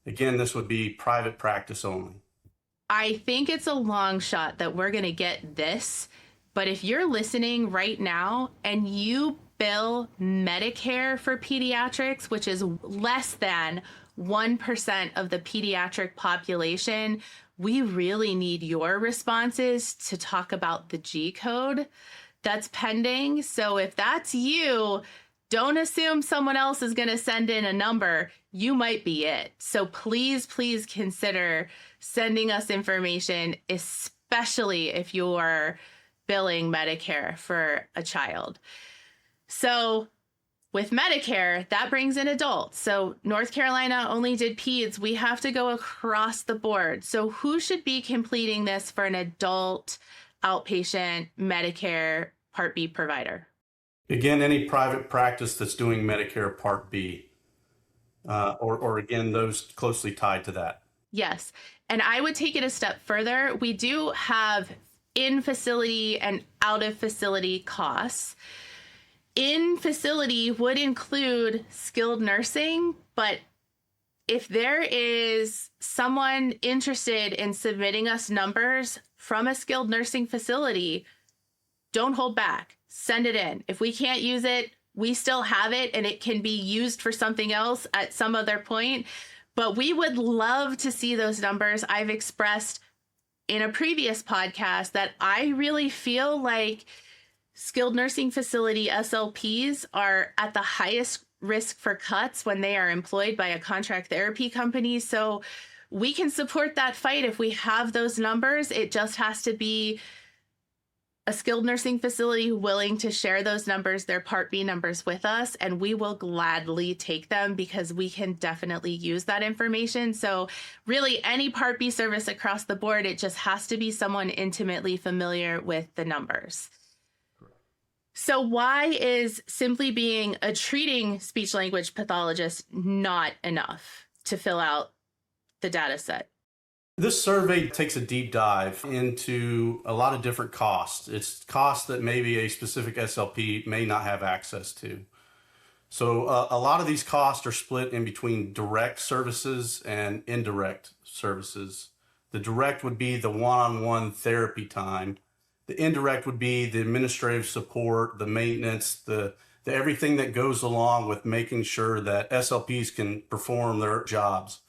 again, this would be private practice only. I think it's a long shot that we're going to get this, but if you're listening right now and you bill Medicare for pediatrics, which is less than 1% of the pediatric population, we really need your responses to talk about the G code that's pending. So if that's you, don't assume someone else is going to send in a number. You might be it. So please, please consider sending us information, especially if you're billing Medicare for a child. So with Medicare, that brings in adults. So North Carolina only did peds. We have to go across the board. So who should be completing this for an adult outpatient Medicare Part B provider? Again, any private practice that's doing Medicare Part B, or again, those closely tied to that. Yes. And I would take it a step further. We do have in-facility and out-of-facility costs. In-facility would include skilled nursing, but if there is someone interested in submitting us numbers from a skilled nursing facility, don't hold back. Send it in. If we can't use it, we still have it and it can be used for something else at some other point. But we would love to see those numbers. I've expressed in a previous podcast that I really feel like skilled nursing facility SLPs are at the highest risk for cuts when they are employed by a contract therapy company. So we can support that fight if we have those numbers. It just has to be a skilled nursing facility willing to share those numbers, their Part B numbers with us, and we will gladly take them because we can definitely use that information. So really any Part B service across the board, it just has to be someone intimately familiar with the numbers. So why is simply being a treating speech language pathologist not enough to fill out the data set? This survey takes a deep dive into a lot of different costs. It's costs that maybe a specific SLP may not have access to. So a lot of these costs are split in between direct services and indirect services. The direct would be the one-on-one therapy time. The indirect would be the administrative support, the maintenance, the everything that goes along with making sure that SLPs can perform their jobs.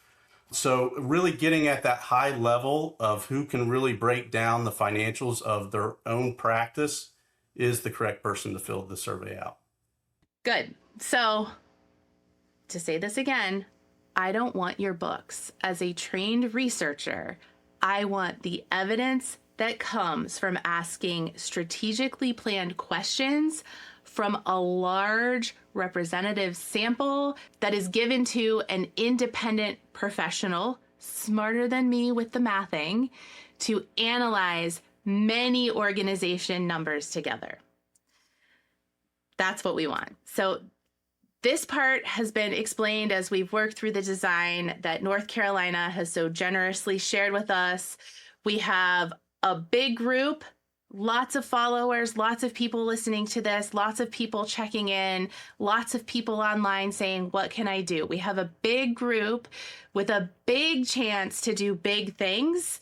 So really getting at that high level of who can really break down the financials of their own practice is the correct person to fill the survey out. Good. So to say this again, I don't want your books. As a trained researcher, I want the evidence that comes from asking strategically planned questions from a large representative sample that is given to an independent professional, smarter than me with the mathing, to analyze many organization numbers together. That's what we want. So this part has been explained as we've worked through the design that North Carolina has so generously shared with us. We have a big group, lots of followers, lots of people listening to this, lots of people checking in, lots of people online saying, what can I do? We have a big group with a big chance to do big things.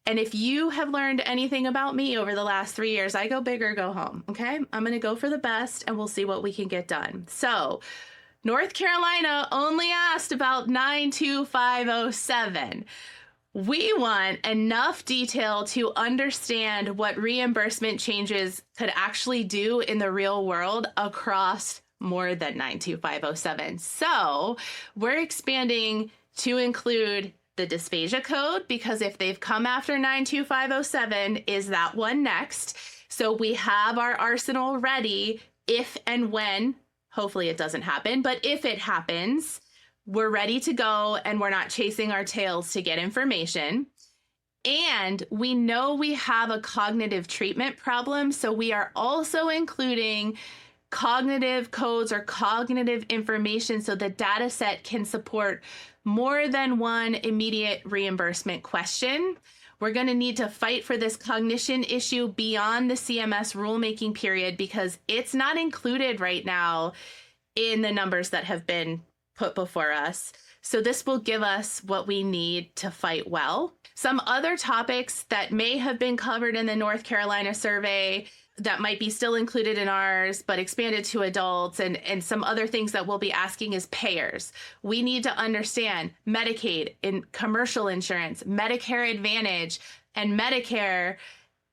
And if you have learned anything about me over the last 3 years, I go big or go home, okay? I'm going to go for the best and we'll see what we can get done. So North Carolina only asked about 92507. We want enough detail to understand what reimbursement changes could actually do in the real world across more than 92507. So we're expanding to include the dysphagia code, because if they've come after 92507, is that one next? So we have our arsenal ready if and when, hopefully it doesn't happen, but if it happens, we're ready to go and we're not chasing our tails to get information. And we know we have a cognitive treatment problem, so we are also including cognitive codes or cognitive information so the data set can support more than one immediate reimbursement question. We're going to need to fight for this cognition issue beyond the CMS rulemaking period because it's not included right now in the numbers that have been put before us. So this will give us what we need to fight well. Some other topics that may have been covered in the North Carolina survey that might be still included in ours, but expanded to adults, and some other things that we'll be asking is payers. We need to understand Medicaid and commercial insurance, Medicare Advantage, and Medicare,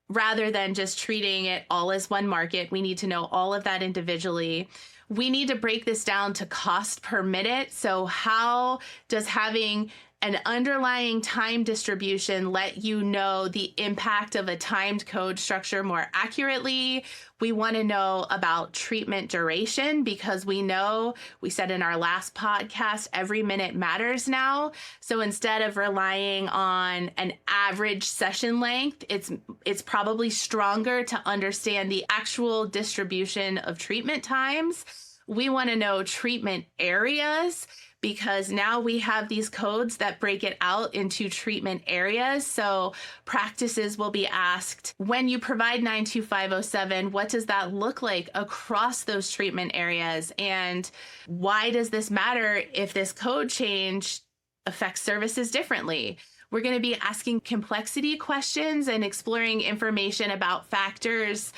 rather than just treating it all as one market. We need to know all of that individually. We need to break this down to cost per minute. So how does having an underlying time distribution let you know the impact of a timed code structure more accurately? We want to know about treatment duration because we know, we said in our last podcast, every minute matters now. So instead of relying on an average session length, it's probably stronger to understand the actual distribution of treatment times. We want to know treatment areas, because now we have these codes that break it out into treatment areas. So practices will be asked, when you provide 92507, what does that look like across those treatment areas? And why does this matter if this code change affects services differently? We're going to be asking complexity questions and exploring information about factors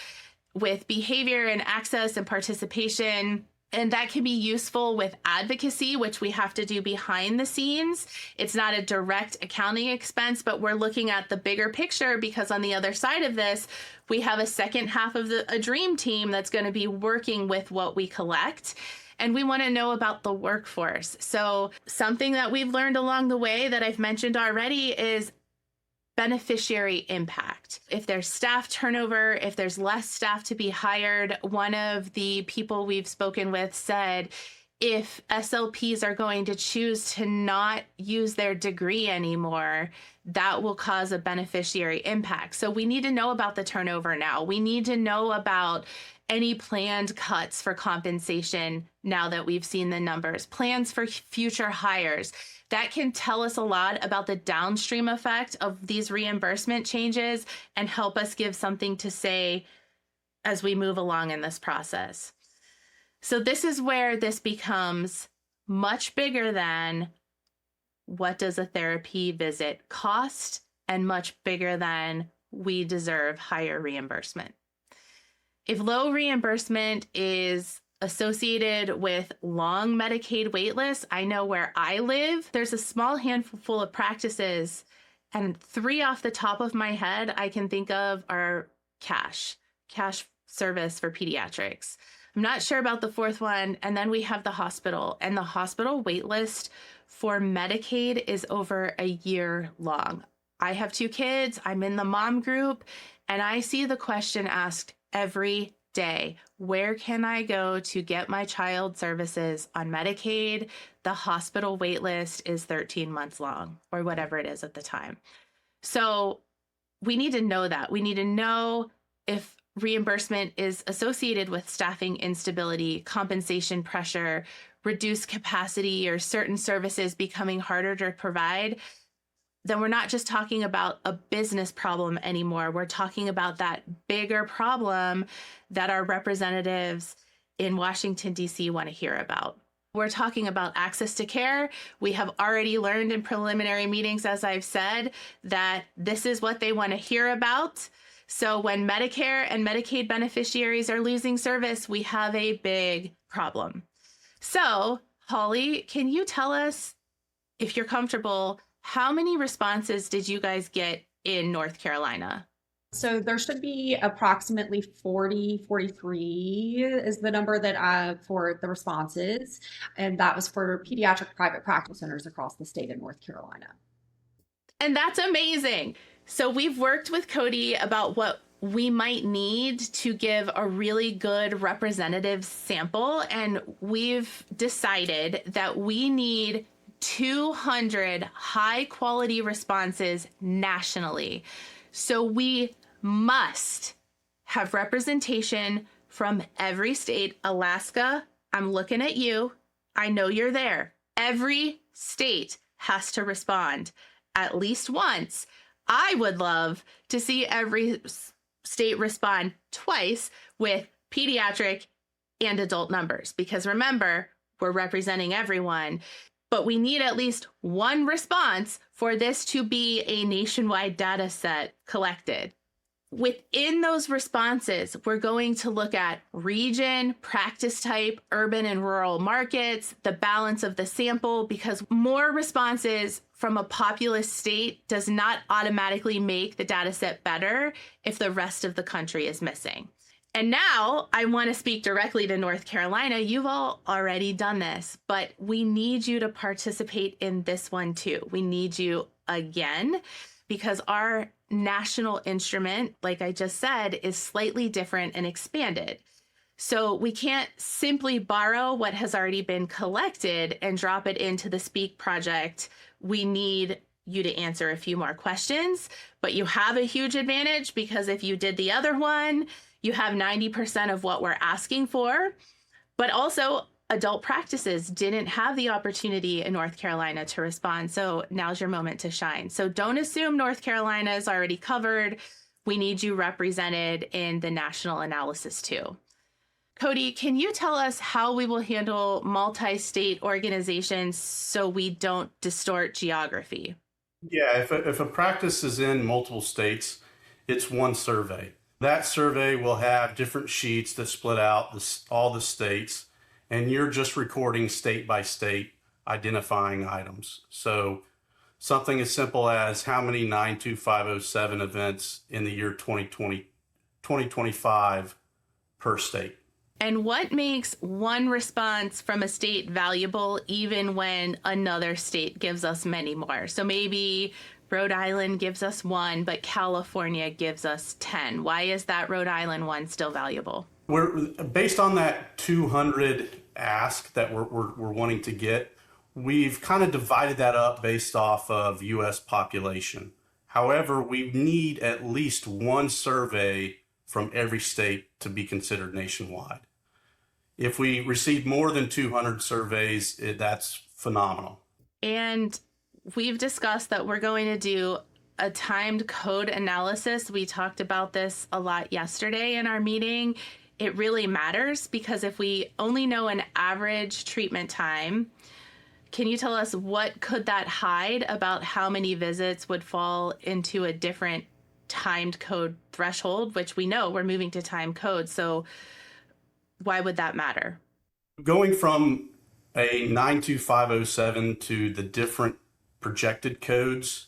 with behavior and access and participation. And that can be useful with advocacy, which we have to do behind the scenes. It's not a direct accounting expense, but we're looking at the bigger picture because on the other side of this, we have a second half of a dream team that's going to be working with what we collect. And we want to know about the workforce. So something that we've learned along the way that I've mentioned already is beneficiary impact. If there's staff turnover, if there's less staff to be hired, one of the people we've spoken with said, if SLPs are going to choose to not use their degree anymore, that will cause a beneficiary impact. So we need to know about the turnover now. We need to know about any planned cuts for compensation now that we've seen the numbers, plans for future hires. That can tell us a lot about the downstream effect of these reimbursement changes and help us give something to say as we move along in this process. So this is where this becomes much bigger than what does a therapy visit cost, and much bigger than we deserve higher reimbursement. If low reimbursement is associated with long Medicaid waitlists, I know where I live, there's a small handful of practices, and 3 off the top of my head I can think of are cash service for pediatrics. I'm not sure about the 4th one. And then we have the hospital, and the hospital waitlist for Medicaid is over a year long. I have 2 kids, I'm in the mom group, and I see the question asked every day. Where can I go to get my child services on Medicaid? The hospital wait list is 13 months long, or whatever it is at the time. So we need to know that. We need to know if reimbursement is associated with staffing instability, compensation pressure, reduced capacity, or certain services becoming harder to provide. Then we're not just talking about a business problem anymore. We're talking about that bigger problem that our representatives in Washington, D.C. want to hear about. We're talking about access to care. We have already learned in preliminary meetings, as I've said, that this is what they want to hear about. So when Medicare and Medicaid beneficiaries are losing service, we have a big problem. So, Holly, can you tell us, if you're comfortable, how many responses did you guys get in North Carolina? So there should be approximately 43 is the number that for the responses. And that was for pediatric private practice owners across the state of North Carolina. And that's amazing. So we've worked with Cody about what we might need to give a really good representative sample. And we've decided that we need 200 high quality responses nationally. So we must have representation from every state. Alaska, I'm looking at you. I know you're there. Every state has to respond at least once. I would love to see every state respond twice with pediatric and adult numbers, because remember, we're representing everyone, but we need at least one response for this to be a nationwide data set collected. Within those responses, we're going to look at region, practice type, urban and rural markets, the balance of the sample, because more responses from a populous state does not automatically make the data set better if the rest of the country is missing. And now I want to speak directly to North Carolina. You've all already done this, but we need you to participate in this one too. We need you again, because our national instrument, like I just said, is slightly different and expanded. So we can't simply borrow what has already been collected and drop it into the Speak project. We need you to answer a few more questions, but you have a huge advantage, because if you did the other one, you have 90% of what we're asking for. But also, adult practices didn't have the opportunity in North Carolina to respond. So now's your moment to shine. So don't assume North Carolina is already covered. We need you represented in the national analysis too. Cody, can you tell us how we will handle multi-state organizations so we don't distort geography? Yeah, if a practice is in multiple states, it's one survey. That survey will have different sheets that split out all the states, and you're just recording state by state identifying items. So something as simple as how many 92507 events in the year 2025 per state. And what makes one response from a state valuable even when another state gives us many more? So maybe Rhode Island gives us 1, but California gives us 10. Why is that Rhode Island one still valuable? We're based on that 200 ask that we're wanting to get. We've kind of divided that up based off of U.S. population. However, we need at least one survey from every state to be considered nationwide. If we receive more than 200 surveys, that's phenomenal. And we've discussed that we're going to do a timed code analysis. We talked about this a lot yesterday in our meeting. It really matters, because if we only know an average treatment time, can you tell us what could that hide about how many visits would fall into a different timed code threshold, which we know we're moving to time code. So why would that matter? Going from a 92507 to the different projected codes,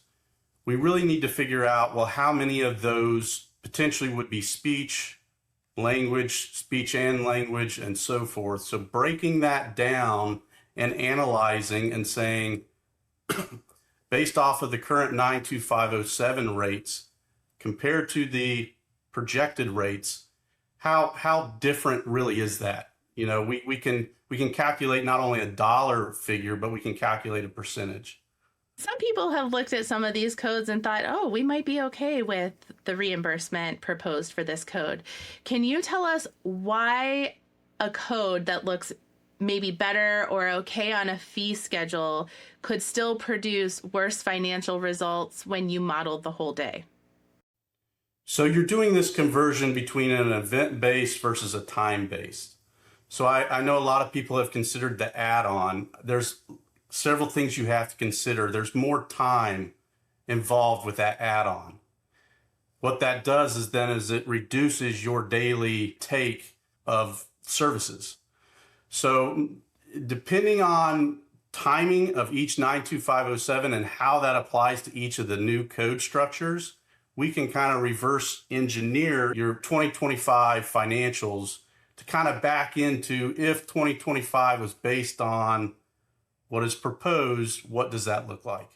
we really need to figure out, well, how many of those potentially would be speech, language, speech and language, and so forth. So breaking that down and analyzing and saying, based off of the current 92507 rates compared to the projected rates, how different really is that? You know, we can calculate not only a dollar figure, but we can calculate a percentage. Some people have looked at some of these codes and thought, oh, we might be okay with the reimbursement proposed for this code. Can you tell us why a code that looks maybe better or okay on a fee schedule could still produce worse financial results when you modeled the whole day? So you're doing this conversion between an event-based versus a time-based. So I know a lot of people have considered the add-on. There's several things you have to consider. There's more time involved with that add-on. What that does is it reduces your daily take of services. So depending on timing of each 92507 and how that applies to each of the new code structures, we can kind of reverse engineer your 2025 financials to kind of back into, if 2025 was based on what is proposed, what does that look like?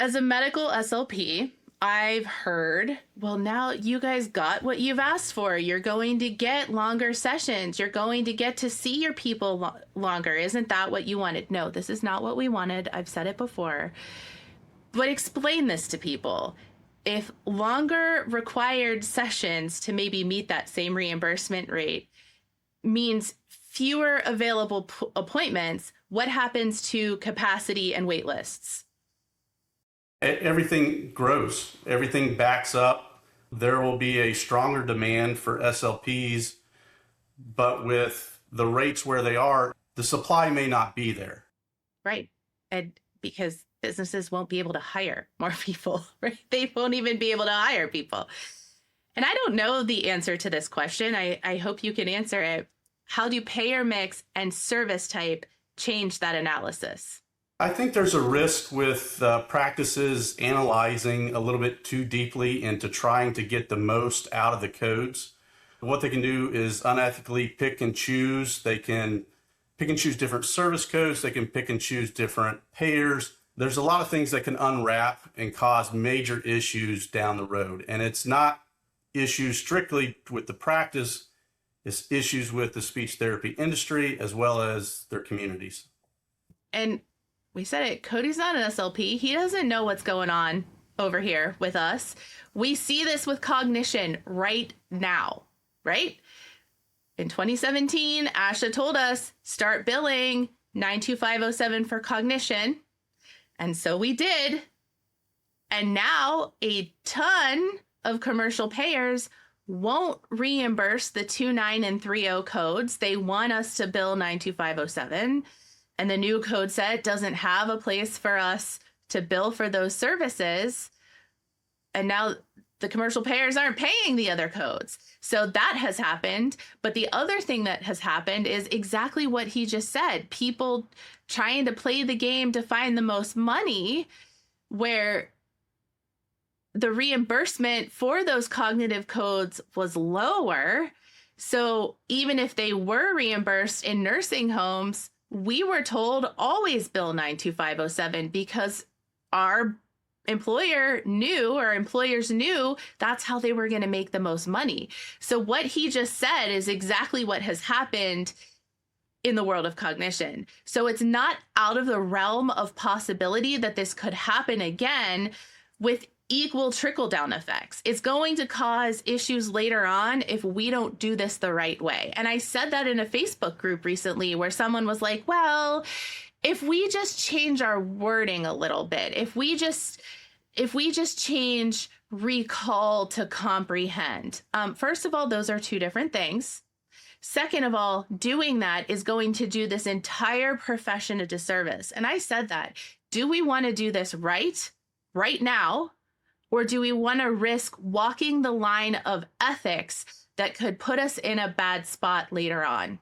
As a medical SLP, I've heard, well, now you guys got what you've asked for. You're going to get longer sessions. You're going to get to see your people longer. Isn't that what you wanted? No, this is not what we wanted. I've said it before. But explain this to people. If longer required sessions to maybe meet that same reimbursement rate means fewer available appointments, what happens to capacity and wait lists? Everything grows, everything backs up. There will be a stronger demand for SLPs, but with the rates where they are, the supply may not be there. Right. And because businesses won't be able to hire more people, right? They won't even be able to hire people. And I don't know the answer to this question. I hope you can answer it. How do payer mix and service type change that analysis? I think there's a risk with practices analyzing a little bit too deeply into trying to get the most out of the codes. What they can do is unethically pick and choose. They can pick and choose different service codes. They can pick and choose different payers. There's a lot of things that can unwrap and cause major issues down the road. And it's not issues strictly with the practice. It's issues with the speech therapy industry as well as their communities. And we said it, Cody's not an SLP. He doesn't know what's going on over here with us. We see this with cognition right now, right? In 2017, ASHA told us, start billing 92507 for cognition. And so we did. And now a ton of commercial payers won't reimburse the 29 and 30 codes. They want us to bill 92507. And the new code set doesn't have a place for us to bill for those services. And now the commercial payers aren't paying the other codes. So that has happened. But the other thing that has happened is exactly what he just said. People trying to play the game to find the most money, where the reimbursement for those cognitive codes was lower. So even if they were reimbursed in nursing homes, we were told always bill 92507 because our employers knew that's how they were going to make the most money. So what he just said is exactly what has happened in the world of cognition. So it's not out of the realm of possibility that this could happen again with equal trickle-down effects. It's going to cause issues later on if we don't do this the right way. And I said that in a Facebook group recently where someone was like, well, if we just change our wording a little bit, if we just change recall to comprehend. First of all, those are two different things. Second of all, doing that is going to do this entire profession a disservice. And I said that. Do we want to do this right now? Or do we want to risk walking the line of ethics that could put us in a bad spot later on?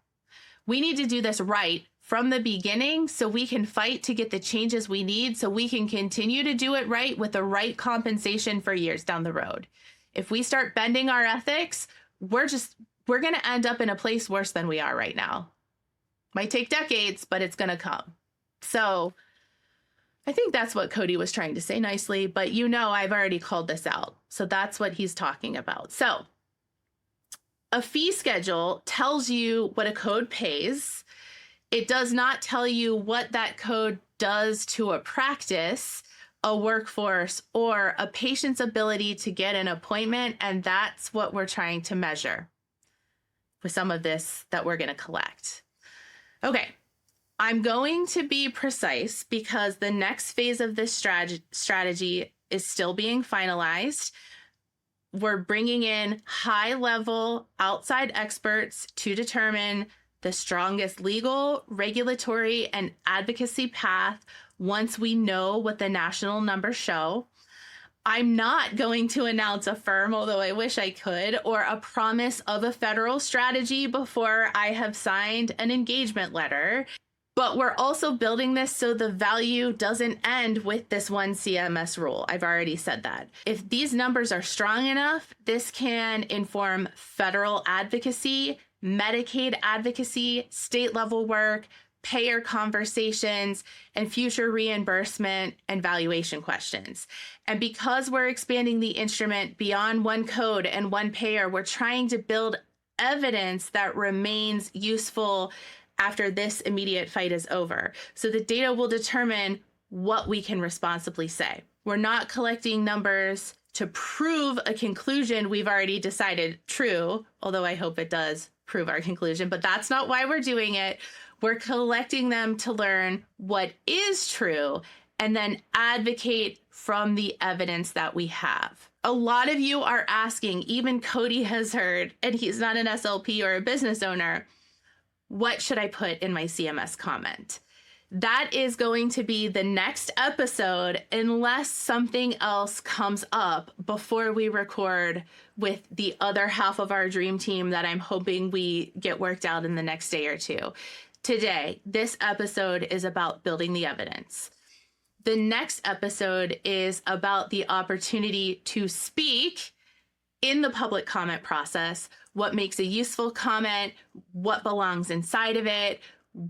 We need to do this right from the beginning so we can fight to get the changes we need so we can continue to do it right with the right compensation for years down the road. If we start bending our ethics, we're going to end up in a place worse than we are right now. Might take decades, but it's going to come. So I think that's what Cody was trying to say nicely, but I've already called this out. So that's what he's talking about. So a fee schedule tells you what a code pays. It does not tell you what that code does to a practice, a workforce, or a patient's ability to get an appointment. And that's what we're trying to measure with some of this that we're going to collect. Okay. I'm going to be precise because the next phase of this strategy is still being finalized. We're bringing in high-level outside experts to determine the strongest legal, regulatory, and advocacy path once we know what the national numbers show. I'm not going to announce a firm, although I wish I could, or a promise of a federal strategy before I have signed an engagement letter. But we're also building this so the value doesn't end with this one CMS rule. I've already said that. If these numbers are strong enough, this can inform federal advocacy, Medicaid advocacy, state level work, payer conversations, and future reimbursement and valuation questions. And because we're expanding the instrument beyond one code and one payer, we're trying to build evidence that remains useful after this immediate fight is over. So the data will determine what we can responsibly say. We're not collecting numbers to prove a conclusion we've already decided true, although I hope it does prove our conclusion, but that's not why we're doing it. We're collecting them to learn what is true and then advocate from the evidence that we have. A lot of you are asking, even Cody has heard, and he's not an SLP or a business owner, what should I put in my CMS comment? That is going to be the next episode unless something else comes up before we record with the other half of our dream team that I'm hoping we get worked out in the next day or two. Today, this episode is about building the evidence. The next episode is about the opportunity to speak in the public comment process, what makes a useful comment, what belongs inside of it,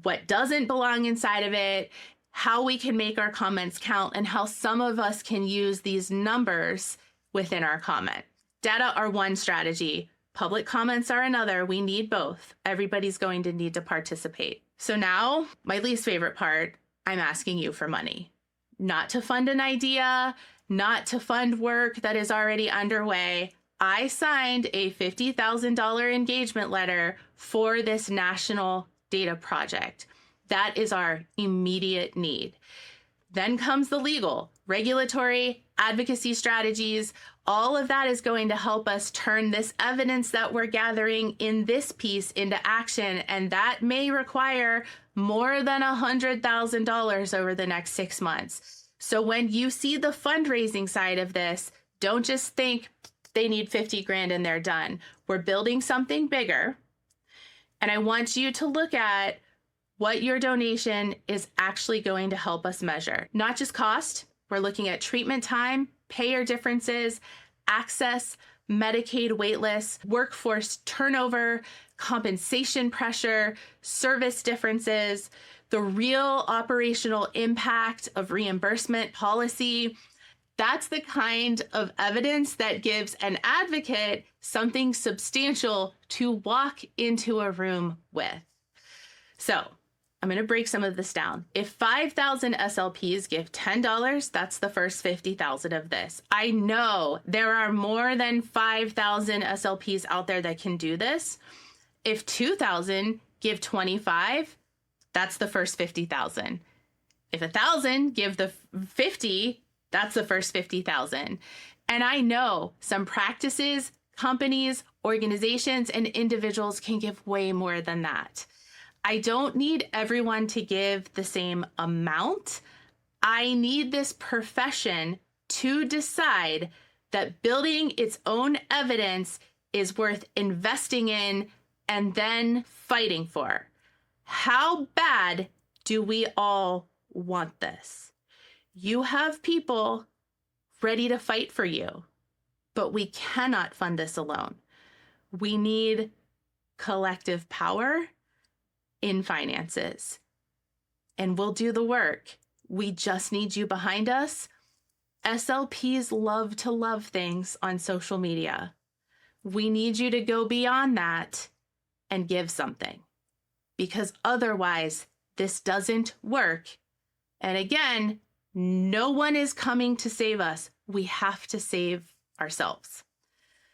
what doesn't belong inside of it, how we can make our comments count, and how some of us can use these numbers within our comment. Data are one strategy. Public comments are another. We need both. Everybody's going to need to participate. So now, my least favorite part, I'm asking you for money. Not to fund an idea, not to fund work that is already underway. I signed a $50,000 engagement letter for this national data project. That is our immediate need. Then comes the legal, regulatory, advocacy strategies. All of that is going to help us turn this evidence that we're gathering in this piece into action. And that may require more than $100,000 over the next 6 months. So when you see the fundraising side of this, don't just think they need 50 grand and they're done. We're building something bigger. And I want you to look at what your donation is actually going to help us measure. Not just cost. We're looking at treatment time, payer differences, access, Medicaid waitlists, workforce turnover, compensation pressure, service differences, the real operational impact of reimbursement policy. That's the kind of evidence that gives an advocate something substantial to walk into a room with. So I'm going to break some of this down. If 5,000 SLPs give $10, that's the first 50,000 of this. I know there are more than 5,000 SLPs out there that can do this. If 2,000 give 25, that's the first 50,000. If 1,000 give the 50, that's the first 50,000. And I know some practices, companies, organizations, and individuals can give way more than that. I don't need everyone to give the same amount. I need this profession to decide that building its own evidence is worth investing in and then fighting for. How bad do we all want this? You have people ready to fight for you, but we cannot fund this alone. We need collective power in finances, and we'll do the work. We just need you behind us. SLPs love to love things on social media. We need you to go beyond that and give something, because otherwise this doesn't work. And again, no one is coming to save us. We have to save ourselves.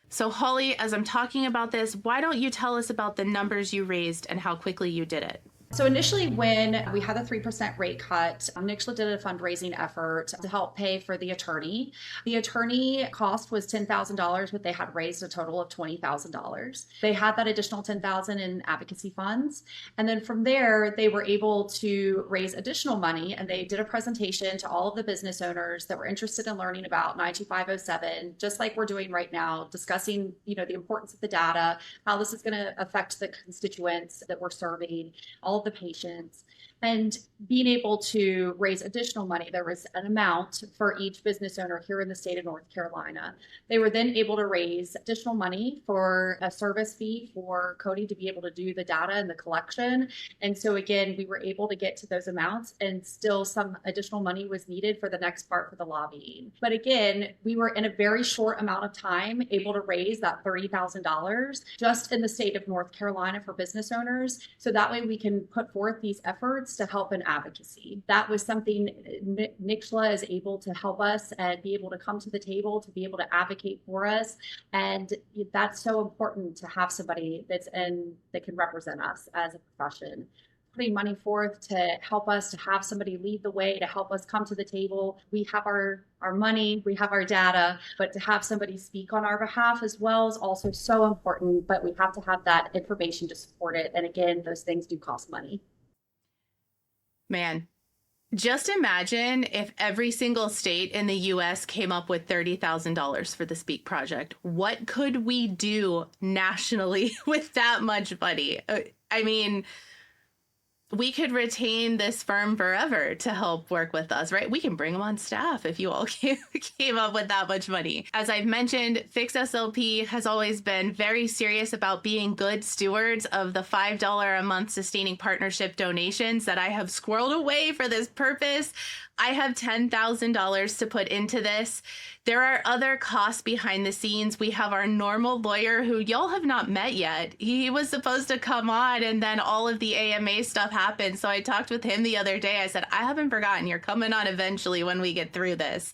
So Holly, as I'm talking about this, why don't you tell us about the numbers you raised and how quickly you did it? So initially, when we had the 3% rate cut, Nixla did a fundraising effort to help pay for the attorney. The attorney cost was $10,000, but they had raised a total of $20,000. They had that additional $10,000 in advocacy funds. And then from there, they were able to raise additional money, and they did a presentation to all of the business owners that were interested in learning about 92507, just like we're doing right now, discussing, the importance of the data, how this is going to affect the constituents that we're serving, all the patients, and being able to raise additional money. There was an amount for each business owner here in the state of North Carolina. They were then able to raise additional money for a service fee for Cody to be able to do the data and the collection. And so again, we were able to get to those amounts, and still some additional money was needed for the next part for the lobbying. But again, we were in a very short amount of time able to raise that $30,000 just in the state of North Carolina for business owners. So that way we can put forth these efforts to help in advocacy. That was something Nixla is able to help us and be able to come to the table to be able to advocate for us. And that's so important to have somebody that can represent us as a profession. putting money forth to help us, to have somebody lead the way, to help us come to the table. We have our money, we have our data, but to have somebody speak on our behalf as well is also so important, but we have to have that information to support it. And again, those things do cost money. Man, just imagine if every single state in the US came up with $30,000 for the Speak Project. What could we do nationally with that much money? I mean, we could retain this firm forever to help work with us, right? We can bring them on staff if you all came up with that much money. As I've mentioned, Fix SLP has always been very serious about being good stewards of the $5 a month sustaining partnership donations that I have squirreled away for this purpose. I have $10,000 to put into this. There are other costs behind the scenes. We have our normal lawyer who y'all have not met yet. He was supposed to come on and then all of the AMA stuff happened. So I talked with him the other day. I said, I haven't forgotten. You're coming on eventually when we get through this.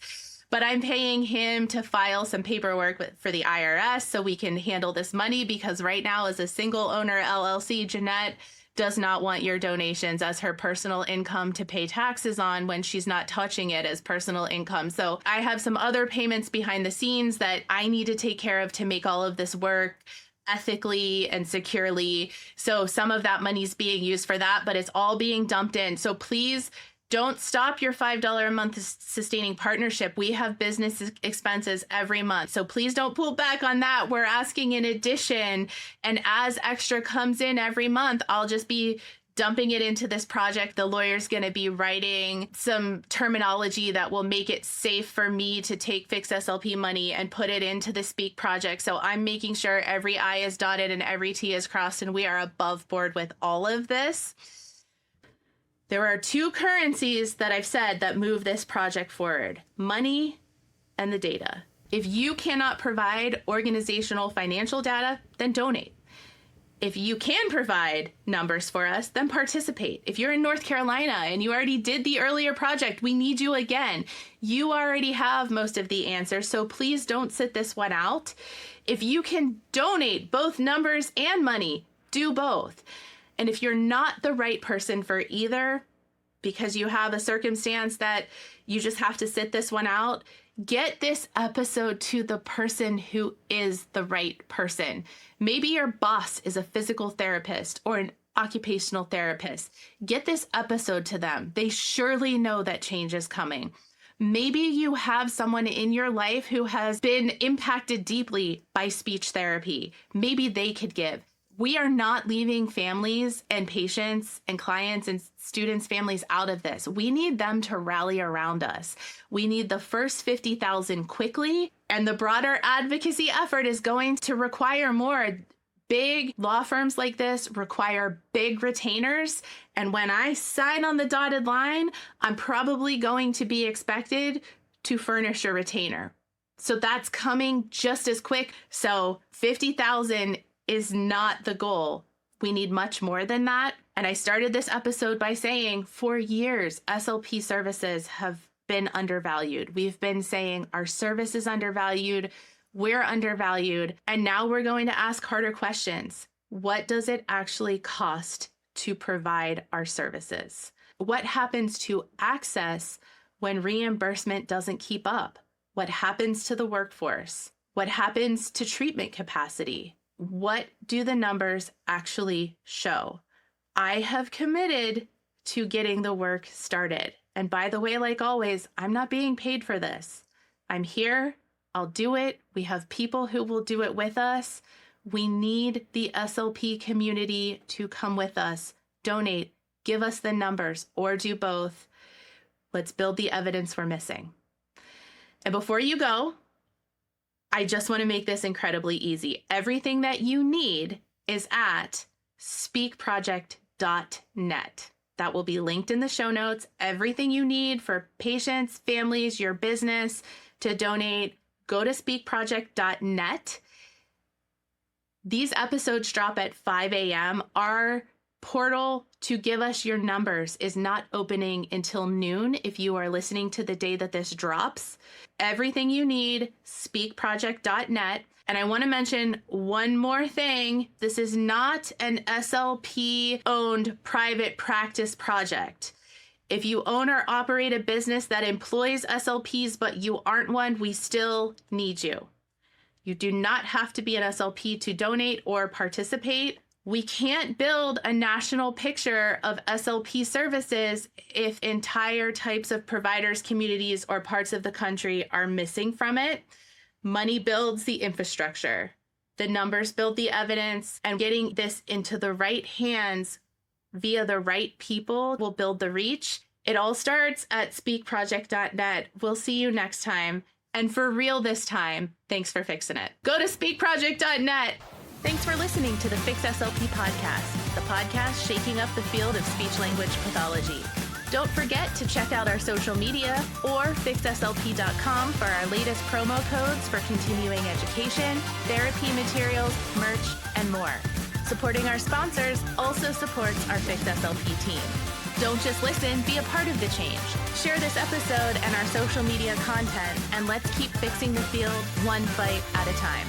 But I'm paying him to file some paperwork for the IRS so we can handle this money, because right now as a single owner LLC, Jeanette does not want your donations as her personal income to pay taxes on when she's not touching it as personal income. So I have some other payments behind the scenes that I need to take care of to make all of this work ethically and securely. So some of that money is being used for that, but it's all being dumped in. So please don't stop your $5 a month sustaining partnership. We have business expenses every month. So please don't pull back on that. We're asking in addition. And as extra comes in every month, I'll just be dumping it into this project. The lawyer's going to be writing some terminology that will make it safe for me to take Fix SLP money and put it into the Speak project. So I'm making sure every I is dotted and every T is crossed, and we are above board with all of this. There are two currencies that I've said that move this project forward: money and the data. If you cannot provide organizational financial data, then donate. If you can provide numbers for us, then participate. If you're in North Carolina and you already did the earlier project, we need you again. You already have most of the answers, so please don't sit this one out. If you can donate both numbers and money, do both. And if you're not the right person for either, because you have a circumstance that you just have to sit this one out, get this episode to the person who is the right person. Maybe your boss is a physical therapist or an occupational therapist. Get this episode to them. They surely know that change is coming. Maybe you have someone in your life who has been impacted deeply by speech therapy. Maybe they could give. We are not leaving families and patients and clients and students' families out of this. We need them to rally around us. We need the first 50,000 quickly, and the broader advocacy effort is going to require more. Big law firms like this require big retainers, and when I sign on the dotted line, I'm probably going to be expected to furnish a retainer. So that's coming just as quick. So 50,000 is not the goal. We need much more than that. And I started this episode by saying, for years, SLP services have been undervalued. We've been saying our service is undervalued, we're undervalued, and now we're going to ask harder questions. What does it actually cost to provide our services? What happens to access when reimbursement doesn't keep up? What happens to the workforce? What happens to treatment capacity? What do the numbers actually show? I have committed to getting the work started. And by the way, like always, I'm not being paid for this. I'm here. I'll do it. We have people who will do it with us. We need the SLP community to come with us, donate, give us the numbers, or do both. Let's build the evidence we're missing. And before you go, I just want to make this incredibly easy. Everything that you need is at speakproject.net. That will be linked in the show notes. Everything you need for patients, families, your business to donate, go to speakproject.net. These episodes drop at 5 a.m. Our portal to give us your numbers is not opening until noon if you are listening to the day that this drops. Everything you need, speakproject.net. And I want to mention one more thing. This is not an SLP-owned private practice project. If you own or operate a business that employs SLPs, but you aren't one, we still need you. You do not have to be an SLP to donate or participate. We can't build a national picture of SLP services if entire types of providers, communities, or parts of the country are missing from it. Money builds the infrastructure. The numbers build the evidence, and getting this into the right hands via the right people will build the reach. It all starts at speakproject.net. We'll see you next time. And for real this time, thanks for fixing it. Go to speakproject.net. Thanks for listening to the Fix SLP podcast, the podcast shaking up the field of speech-language pathology. Don't forget to check out our social media or fixslp.com for our latest promo codes for continuing education, therapy materials, merch, and more. Supporting our sponsors also supports our Fix SLP team. Don't just listen, be a part of the change. Share this episode and our social media content, and let's keep fixing the field one fight at a time.